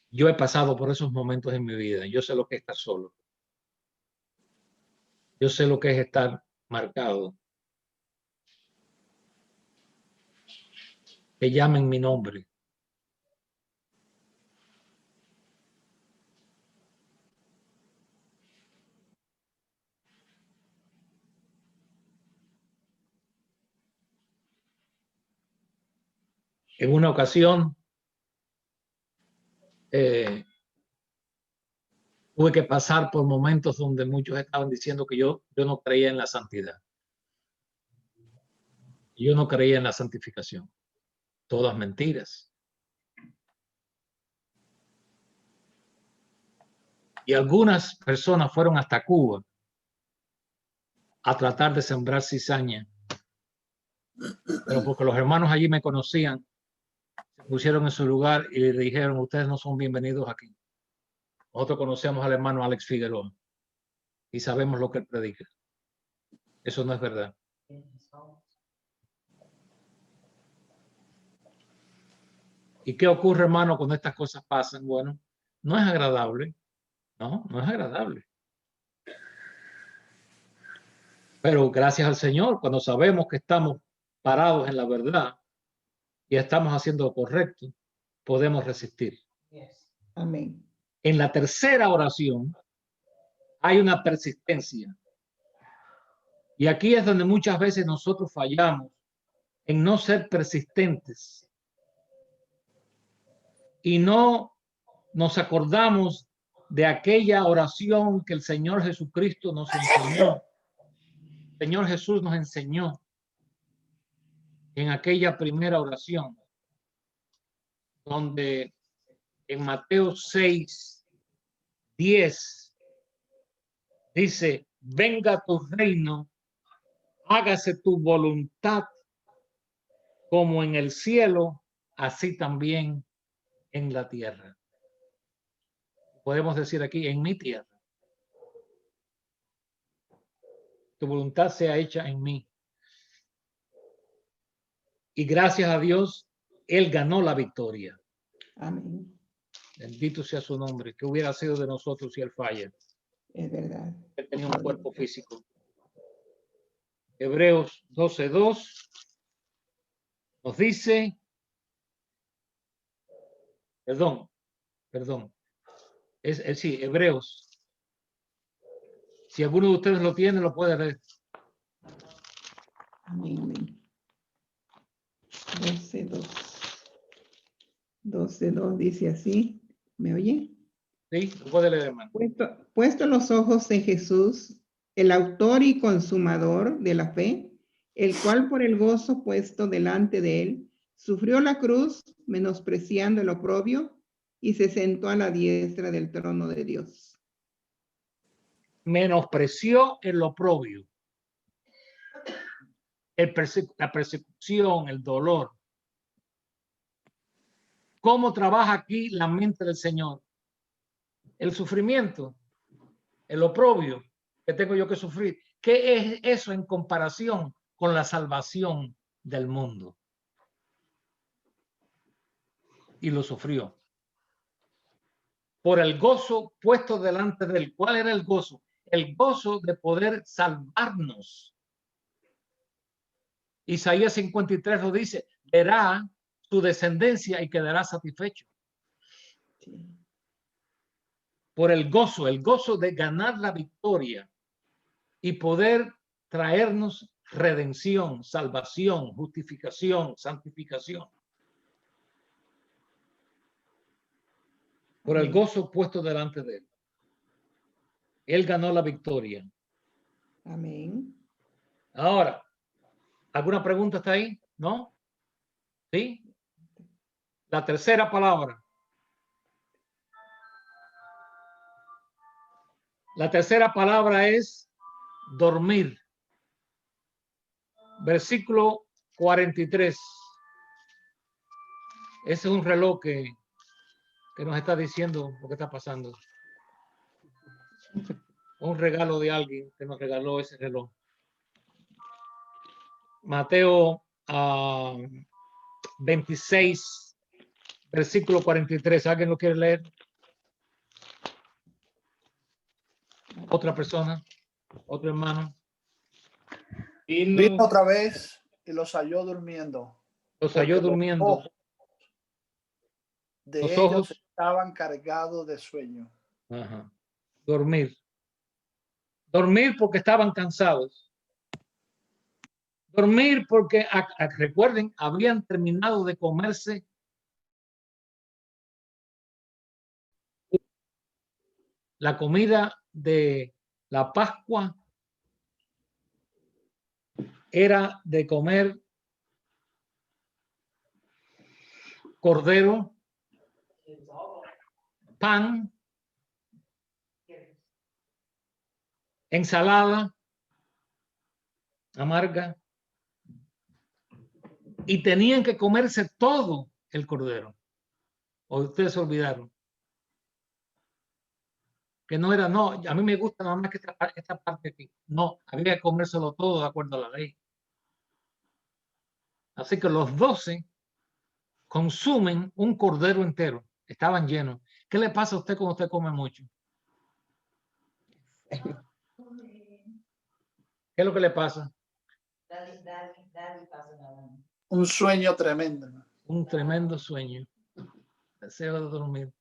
Yo he pasado por esos momentos en mi vida. Yo sé lo que es estar solo. Yo sé lo que es estar marcado. Que llamen mi nombre. En una ocasión, tuve que pasar por momentos donde muchos estaban diciendo que yo no creía en la santidad. Yo no creía en la santificación. Todas mentiras. Y algunas personas fueron hasta Cuba a tratar de sembrar cizaña. Pero porque los hermanos allí me conocían, se pusieron en su lugar y le dijeron, ustedes no son bienvenidos aquí. Nosotros conocemos al hermano Alex Figueroa y sabemos lo que él predica. Eso no es verdad. ¿Y qué ocurre, hermano, cuando estas cosas pasan? Bueno, no es agradable. No es agradable. Pero gracias al Señor, cuando sabemos que estamos parados en la verdad y estamos haciendo lo correcto, podemos resistir. Amén. En la tercera oración hay una persistencia. Y aquí es donde muchas veces nosotros fallamos en no ser persistentes. Y no nos acordamos de aquella oración que el Señor Jesucristo nos enseñó. El Señor Jesús nos enseñó en aquella primera oración, donde en Mateo 6:10 dice, venga tu reino, hágase tu voluntad como en el cielo, así también en la tierra. Podemos decir aquí, en mi tierra. Tu voluntad sea hecha en mí. y gracias a Dios, él ganó la victoria. Amén. Bendito sea su nombre. ¿Qué hubiera sido de nosotros si él falla? Es verdad. Él tenía un cuerpo físico. Hebreos 12:2 nos dice, perdón, sí, Hebreos. Si alguno de ustedes lo tiene, lo puede leer. Amén, amén. 12:2. 12:2 dice así. ¿Me oye? Sí, lo puede leer, hermano. Puesto los ojos en Jesús, el autor y consumador de la fe, el cual por el gozo puesto delante de él, sufrió la cruz, menospreciando el oprobio, y se sentó a la diestra del trono de Dios. Menospreció el oprobio, la persecución, el dolor. ¿Cómo trabaja aquí la mente del Señor? El sufrimiento, el oprobio que tengo yo que sufrir. ¿Qué es eso en comparación con la salvación del mundo? Y lo sufrió. Por el gozo puesto delante de él. ¿Cuál era el gozo? El gozo de poder salvarnos. Isaías 53 lo dice, verá su descendencia y quedará satisfecho. Sí. Por el gozo de ganar la victoria y poder traernos redención, salvación, justificación, santificación. Por el gozo puesto delante de él. Él ganó la victoria. Amén. Ahora, ¿alguna pregunta está ahí? ¿No? ¿Sí? La tercera palabra. La tercera palabra es dormir. Versículo 43. Ese es un reloj que nos está diciendo lo que está pasando. Un regalo de alguien que nos regaló ese reloj. Mateo 26, versículo 43. ¿Alguien lo quiere leer? Otra persona, otro hermano. Vino otra vez y los halló durmiendo. Los halló durmiendo. De Los ellos ojos estaban cargados de sueño. Ajá. Dormir. Dormir porque estaban cansados. Dormir porque, recuerden, habían terminado de comerse la comida de la Pascua. Era de comer cordero, pan, ensalada amarga, y tenían que comerse todo el cordero. ¿O ustedes se olvidaron? Que no era, no, a mí me gusta nada más que esta parte aquí. No, había que comérselo todo de acuerdo a la ley. Así que los 12 consumen un cordero entero. Estaban llenos. ¿Qué le pasa a usted cuando usted come mucho? ¿Qué es lo que le pasa? Un sueño tremendo. Un tremendo sueño. Deseo de dormir.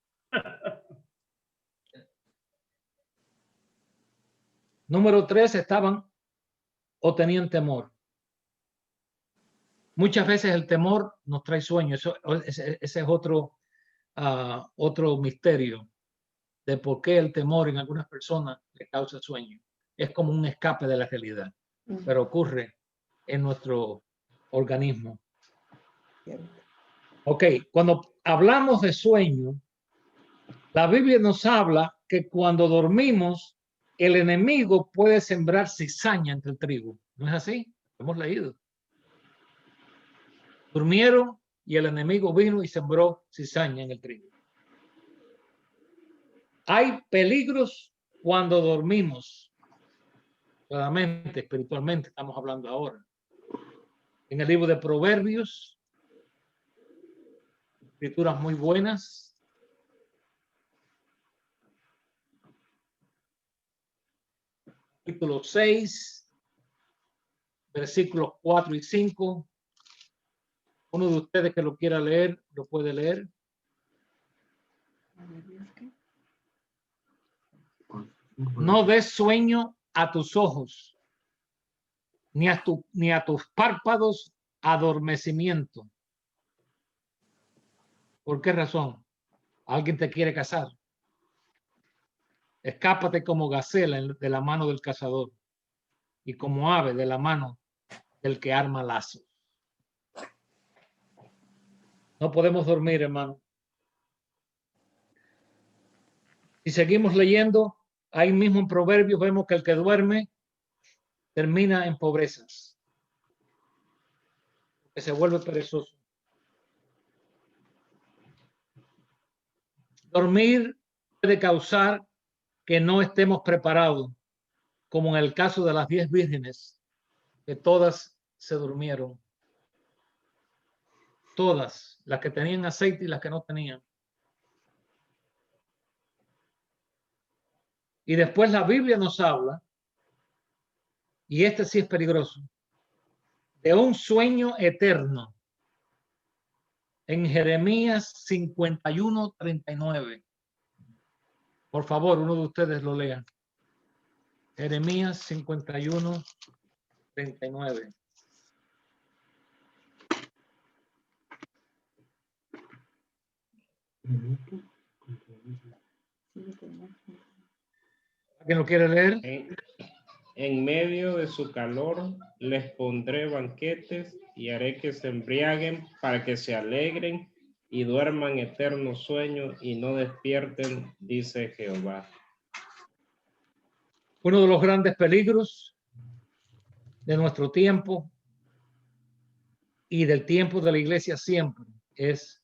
Número 3, estaban o tenían temor. Muchas veces el temor nos trae sueño. Ese es otro misterio de por qué el temor en algunas personas le causa sueño. Es como un escape de la realidad, pero ocurre en nuestro organismo. Ok, cuando hablamos de sueño, la Biblia nos habla que cuando dormimos, el enemigo puede sembrar cizaña entre el trigo. ¿No es así? Hemos leído. Durmieron y el enemigo vino y sembró cizaña en el trigo. Hay peligros cuando dormimos. Claramente, espiritualmente estamos hablando ahora. en el libro de Proverbios, escrituras muy buenas. Capítulo 6, versículos 4 y 5. Uno de ustedes que lo quiera leer, lo puede leer. No des sueño a tus ojos, ni a tus párpados adormecimiento. ¿Por qué razón? Alguien te quiere cazar. Escápate como gacela de la mano del cazador y como ave de la mano del que arma lazos. No podemos dormir, hermano. Si seguimos leyendo, ahí mismo en Proverbios vemos que el que duerme termina en pobrezas, que se vuelve perezoso. Dormir puede causar que no estemos preparados, como en el caso de las 10 vírgenes, que todas se durmieron. Todas, las que tenían aceite y las que no tenían. Y después la Biblia nos habla, y este sí es peligroso, de un sueño eterno. En Jeremías 51:39. Por favor, uno de ustedes lo lea. Jeremías 51:39. ¿Alguien lo quiere leer? En medio de su calor les pondré banquetes y haré que se embriaguen para que se alegren y duerman eterno sueño y no despierten, dice Jehová. Uno de los grandes peligros de nuestro tiempo y del tiempo de la iglesia siempre es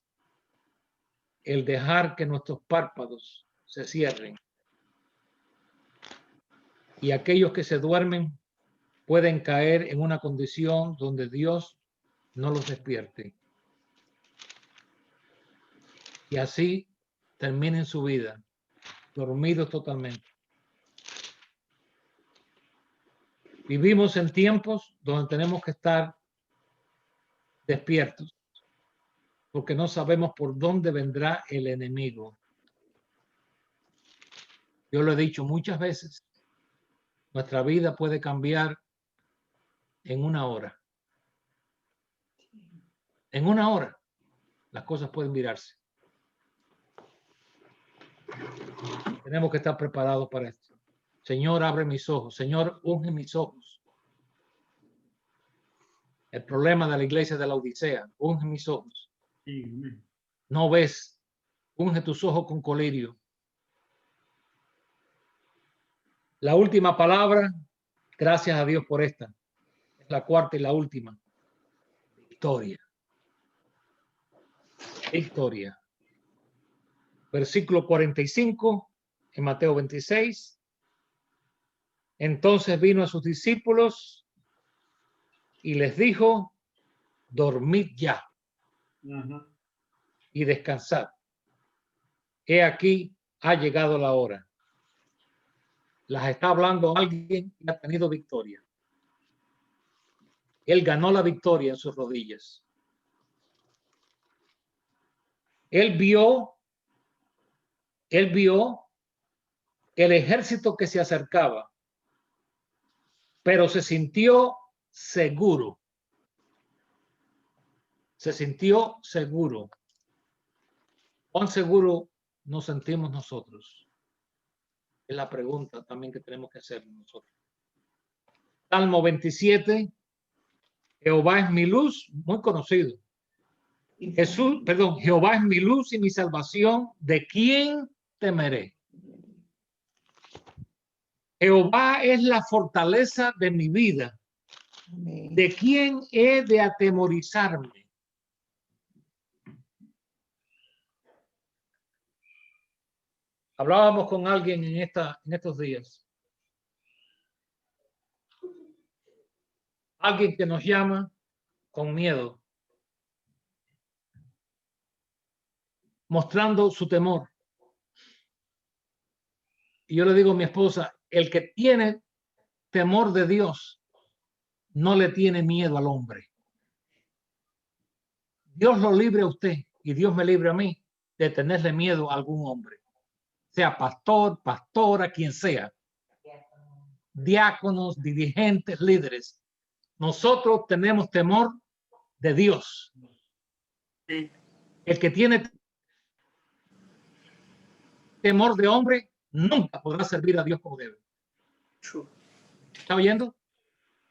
el dejar que nuestros párpados se cierren. Y aquellos que se duermen pueden caer en una condición donde Dios no los despierte. Y así terminen su vida, dormidos totalmente. Vivimos en tiempos donde tenemos que estar despiertos, porque no sabemos por dónde vendrá el enemigo. Yo lo he dicho muchas veces, nuestra vida puede cambiar en una hora. En una hora las cosas pueden virarse. Tenemos que estar preparados para esto. Señor, abre mis ojos. Señor, unge mis ojos. El problema de la iglesia de la Odisea, unge mis ojos. No ves, unge tus ojos con colirio. La última palabra, gracias a Dios por esta, es la cuarta y la última. Victoria. Victoria. Versículo 45 en Mateo 26. Entonces vino a sus discípulos y les dijo, dormid ya y descansad. He aquí, ha llegado la hora. Las está hablando alguien que ha tenido victoria. Él ganó la victoria en sus rodillas. Él vio el ejército que se acercaba, pero se sintió seguro. Se sintió seguro. ¿Cuán seguro nos sentimos nosotros? Es la pregunta también que tenemos que hacer nosotros. Salmo 27. Jehová es mi luz, muy conocido. Jehová es mi luz y mi salvación. ¿De quién temeré? Jehová es la fortaleza de mi vida. ¿De quién he de atemorizarme? Hablábamos con alguien en estos días. Alguien que nos llama con miedo, mostrando su temor. Y yo le digo a mi esposa, el que tiene temor de Dios no le tiene miedo al hombre. Dios lo libre a usted y Dios me libre a mí de tenerle miedo a algún hombre, sea pastor, pastora, quien sea, diáconos, dirigentes, líderes. Nosotros tenemos temor de Dios. El que tiene temor de hombre nunca podrá servir a Dios como debe. ¿Está oyendo?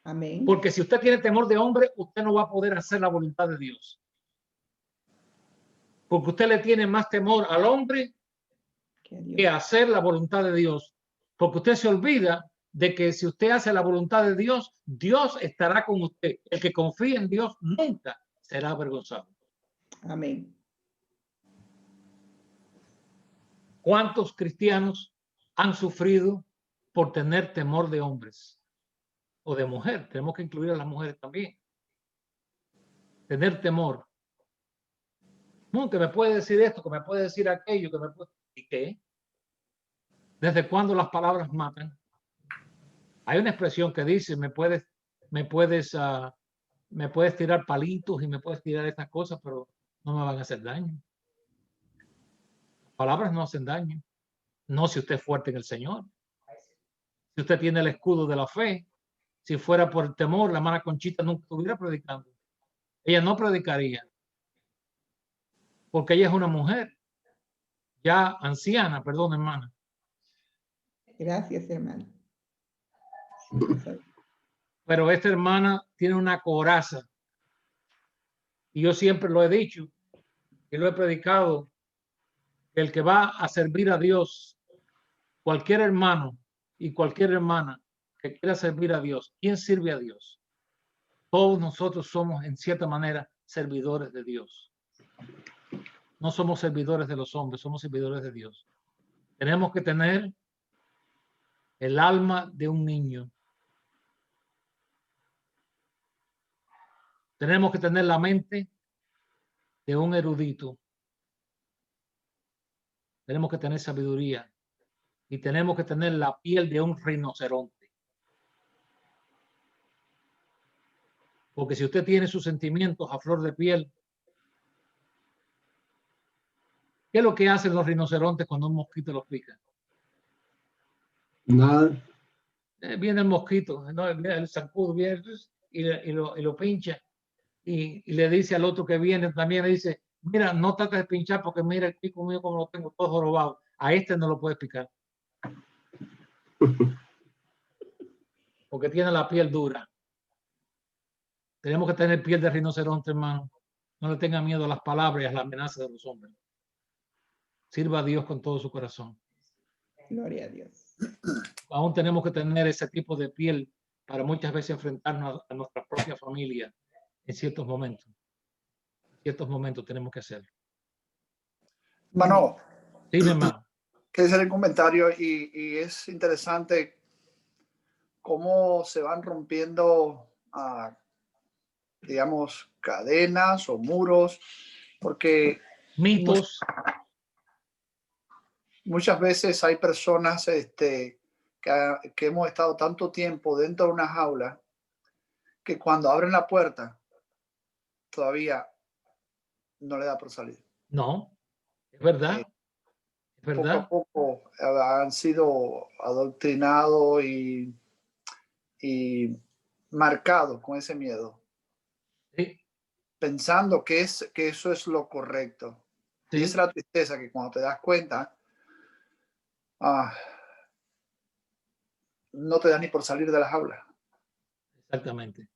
Amén. Porque si usted tiene temor de hombre, usted no va a poder hacer la voluntad de Dios. Porque usted le tiene más temor al hombre que a hacer la voluntad de Dios. Porque usted se olvida de que si usted hace la voluntad de Dios, Dios estará con usted. El que confía en Dios nunca será avergonzado. Amén. ¿Cuántos cristianos han sufrido por tener temor de hombres o de mujer? Tenemos que incluir a las mujeres también. Tener temor. No, que me puede decir esto, que me puede decir aquello, que me puede... ¿Y qué? ¿Desde cuándo las palabras matan? Hay una expresión que dice, me puedes tirar palitos y me puedes tirar estas cosas, pero no me van a hacer daño. Las palabras no hacen daño. No si usted es fuerte en el Señor. Si usted tiene el escudo de la fe, si fuera por el temor, la hermana Conchita nunca estuviera predicando. Ella no predicaría. Porque ella es una mujer ya anciana, perdón, hermana. Gracias, hermano. Pero esta hermana tiene una coraza. Y yo siempre lo he dicho y lo he predicado, que el que va a servir a Dios, cualquier hermano y cualquier hermana que quiera servir a Dios, ¿quién sirve a Dios? Todos nosotros somos, en cierta manera, servidores de Dios. No somos servidores de los hombres, somos servidores de Dios. Tenemos que tener el alma de un niño. Tenemos que tener la mente de un erudito. Tenemos que tener sabiduría y tenemos que tener la piel de un rinoceronte. Porque si usted tiene sus sentimientos a flor de piel, ¿qué es lo que hacen los rinocerontes cuando un mosquito los pica? Nada. Viene el mosquito, ¿no? El zancudo viene y lo pincha y le dice al otro que viene, también le dice, mira, no trates de pinchar porque mira el pico mío como lo tengo todo jorobado. A este no lo puedes picar. Porque tiene la piel dura. Tenemos que tener piel de rinoceronte, hermano. No le tenga miedo a las palabras y a las amenazas de los hombres. Sirva a Dios con todo su corazón. Gloria a Dios. Aún tenemos que tener ese tipo de piel para muchas veces enfrentarnos a nuestra propia familia en ciertos momentos. En ciertos momentos tenemos que hacerlo. Hermano, Sí, mi hermano. que hacer el comentario y es interesante cómo se van rompiendo, digamos, cadenas o muros, porque Mitos. muchas veces hay personas que hemos estado tanto tiempo dentro de una jaula que cuando abren la puerta todavía no le da por salir. No, es verdad. Es verdad. Poco a poco han sido adoctrinados y marcados con ese miedo, Sí, pensando que eso es lo correcto. sí. Y es la tristeza que cuando te das cuenta, no te da ni por salir de la jaula. Exactamente.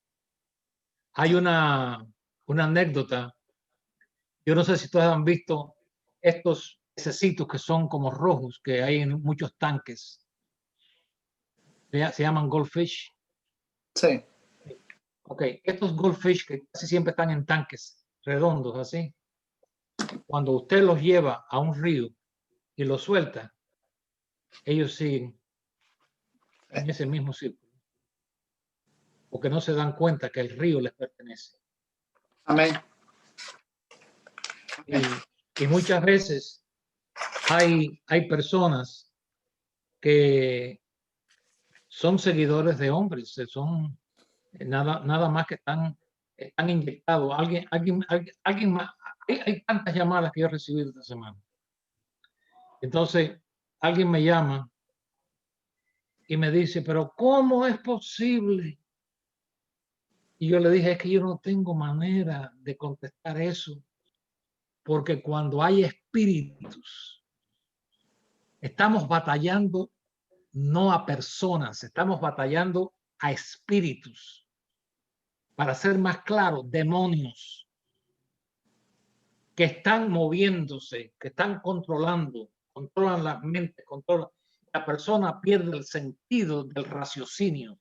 Hay una anécdota. Yo no sé si ustedes han visto estos pececitos que son como rojos que hay en muchos tanques. Se llaman goldfish. Sí, Ok, estos goldfish que casi siempre están en tanques redondos así. Cuando usted los lleva a un río y los suelta, ellos siguen en ese mismo círculo. Porque no se dan cuenta que el río les pertenece. Amén. Y muchas veces hay personas que son seguidores de hombres, son nada más que están inyectados. Alguien más. Hay tantas llamadas que yo he recibido esta semana. Entonces, alguien me llama y me dice, pero ¿cómo es posible? Y yo le dije, es que yo no tengo manera de contestar eso, porque cuando hay espíritus, estamos batallando no a personas, estamos batallando a espíritus. Para ser más claro, demonios que están moviéndose, que están controlan las mentes, la persona pierde el sentido del raciocinio,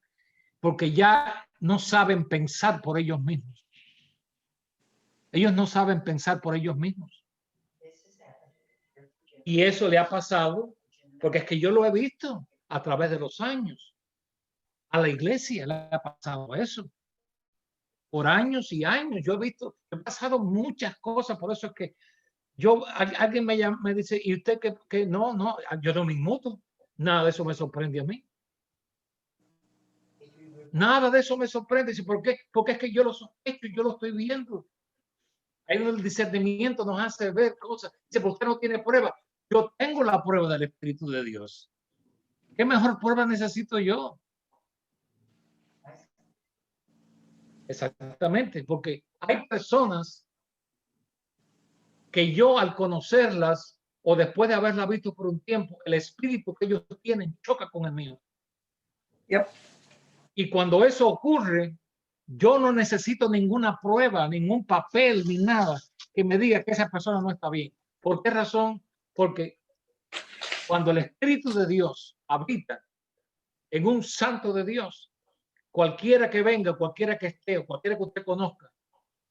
porque ya no saben pensar por ellos mismos. Ellos no saben pensar por ellos mismos. Y eso le ha pasado, porque es que yo lo he visto a través de los años. A la iglesia le ha pasado eso. Por años y años yo he pasado muchas cosas, por eso es que alguien me dice, ¿y usted que no, yo no me inmuto? Nada de eso me sorprende a mí. Nada de eso me sorprende. ¿Por qué? Porque es que yo lo sospecho, yo lo estoy viendo. Ahí el discernimiento nos hace ver cosas. Dice, ¿por qué no tiene prueba? Yo tengo la prueba del Espíritu de Dios. ¿Qué mejor prueba necesito yo? Exactamente, porque hay personas que yo al conocerlas o después de haberlas visto por un tiempo, el espíritu que ellos tienen choca con el mío. Yep. Y cuando eso ocurre, yo no necesito ninguna prueba, ningún papel, ni nada que me diga que esa persona no está bien. ¿Por qué razón? Porque cuando el Espíritu de Dios habita en un santo de Dios, cualquiera que venga, cualquiera que esté, o cualquiera que usted conozca,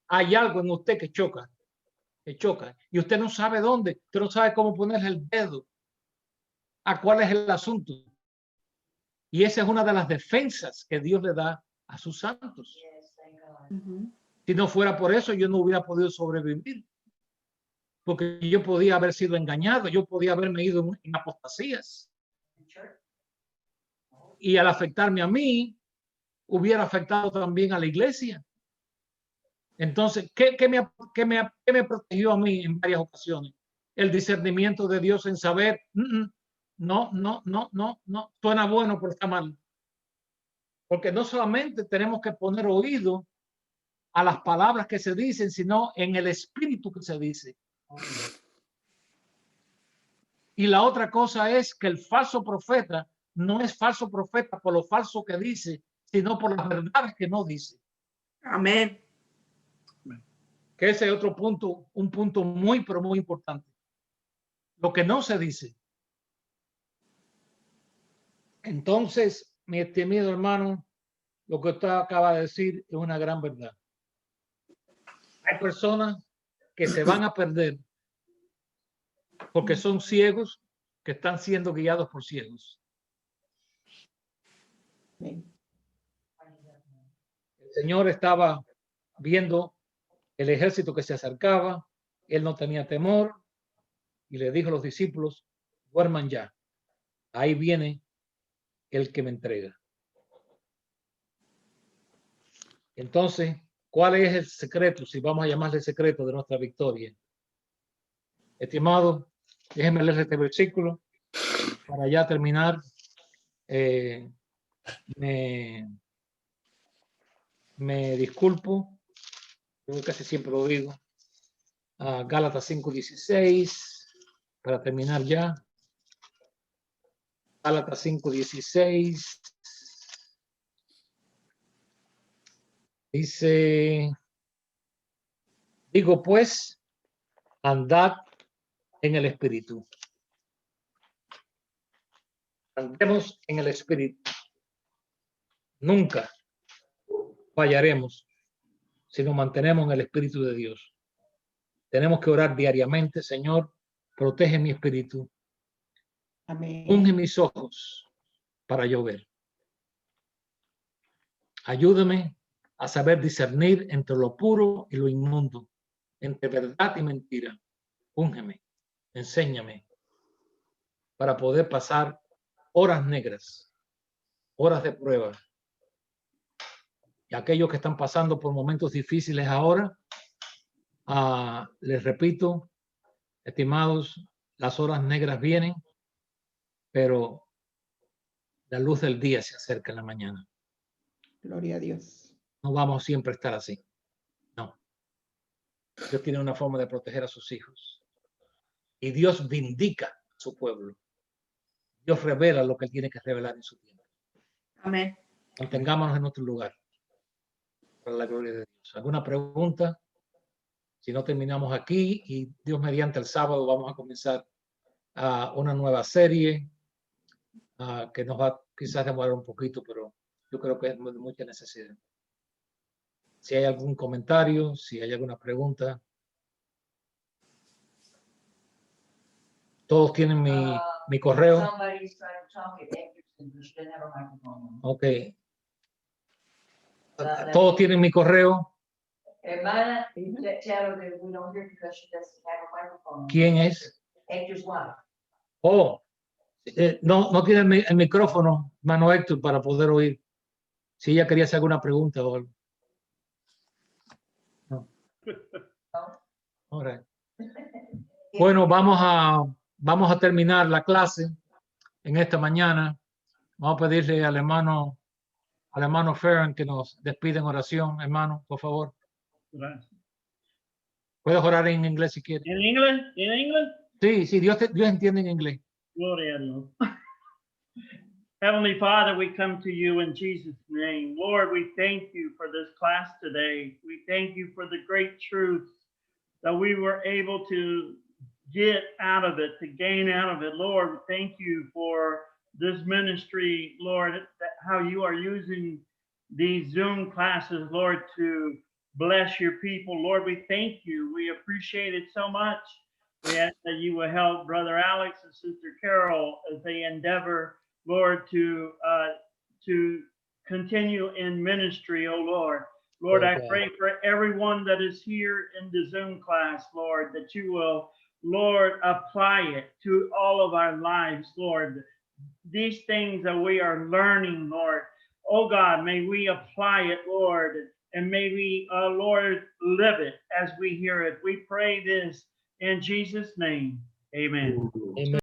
hay algo en usted que choca. Y usted no sabe dónde, usted no sabe cómo ponerle el dedo a cuál es el asunto. Y esa es una de las defensas que Dios le da a sus santos. Si no fuera por eso, yo no hubiera podido sobrevivir. Porque yo podía haber sido engañado, yo podía haberme ido en apostasías. Y al afectarme a mí, hubiera afectado también a la iglesia. Entonces, ¿qué me protegió a mí en varias ocasiones? El discernimiento de Dios en saber, no, suena bueno, pero está mal. Porque no solamente tenemos que poner oído a las palabras que se dicen, sino en el espíritu que se dice. Y la otra cosa es que el falso profeta no es falso profeta por lo falso que dice, sino por las verdades que no dice. Amén. Que ese es otro punto, un punto muy, pero muy importante. Lo que no se dice. Entonces, mi estimado hermano, lo que usted acaba de decir es una gran verdad. Hay personas que se van a perder porque son ciegos que están siendo guiados por ciegos. El Señor estaba viendo el ejército que se acercaba, él no tenía temor y le dijo a los discípulos, duerman ya, ahí viene el que me entrega. Entonces, ¿cuál es el secreto? Si vamos a llamarle el secreto de nuestra victoria. Estimado, déjenme leer este versículo para ya terminar. Me disculpo, yo casi siempre lo digo. Gálatas 5:16 para terminar ya. Gálatas 5:16 dice, digo pues, andad en el Espíritu. Andemos en el Espíritu. Nunca fallaremos si nos mantenemos en el Espíritu de Dios. Tenemos que orar diariamente, Señor, protege mi espíritu. Amén. Unge mis ojos para yo ver. Ayúdame a saber discernir entre lo puro y lo inmundo, entre verdad y mentira. Úngeme, enséñame, para poder pasar horas negras, horas de prueba. Y aquellos que están pasando por momentos difíciles ahora, les repito, estimados, las horas negras vienen, pero la luz del día se acerca en la mañana. Gloria a Dios. No vamos siempre a estar así. No. Dios tiene una forma de proteger a sus hijos. Y Dios vindica a su pueblo. Dios revela lo que Él tiene que revelar en su tiempo. Amén. Mantengámonos en nuestro lugar. Para la gloria de Dios. ¿Alguna pregunta? Si no, terminamos aquí y Dios mediante el sábado vamos a comenzar una nueva serie que nos va quizás demorar un poquito, pero yo creo que es de mucha necesidad. Si hay algún comentario, si hay alguna pregunta. Todos tienen mi correo. Ok. Todos tienen mi correo. Hermana, tell her that we don't hear because she doesn't have a microphone. ¿Quién es? Hector's wife. Oh, no tiene el micrófono, hermano Héctor, para poder oír. Si ella quería hacer alguna pregunta o algo. No. All right. Bueno, vamos a terminar la clase en esta mañana. Vamos a pedirle al hermano Ferran que nos despida en oración, hermano, por favor. Puedes orar en inglés si quieres. In English? In English? Sí, Dios entiende en inglés. Gloria a Dios. Heavenly Father, we come to you in Jesus' name. Lord, we thank you for this class today. We thank you for the great truths that we were able to get out of it, to gain out of it. Lord, thank you for this ministry, Lord, how you are using these Zoom classes, Lord, to bless your people. Lord, we thank you. We appreciate it so much. We ask that you will help Brother Alex and Sister Carol as they endeavor, Lord, to continue in ministry, oh Lord. Lord, I pray for everyone that is here in the Zoom class, Lord, that you will, Lord, apply it to all of our lives, Lord. These things that we are learning, Lord, oh God, may we apply it, Lord, and may we, Lord, live it as we hear it. We pray this in Jesus' name. Amen. Amen.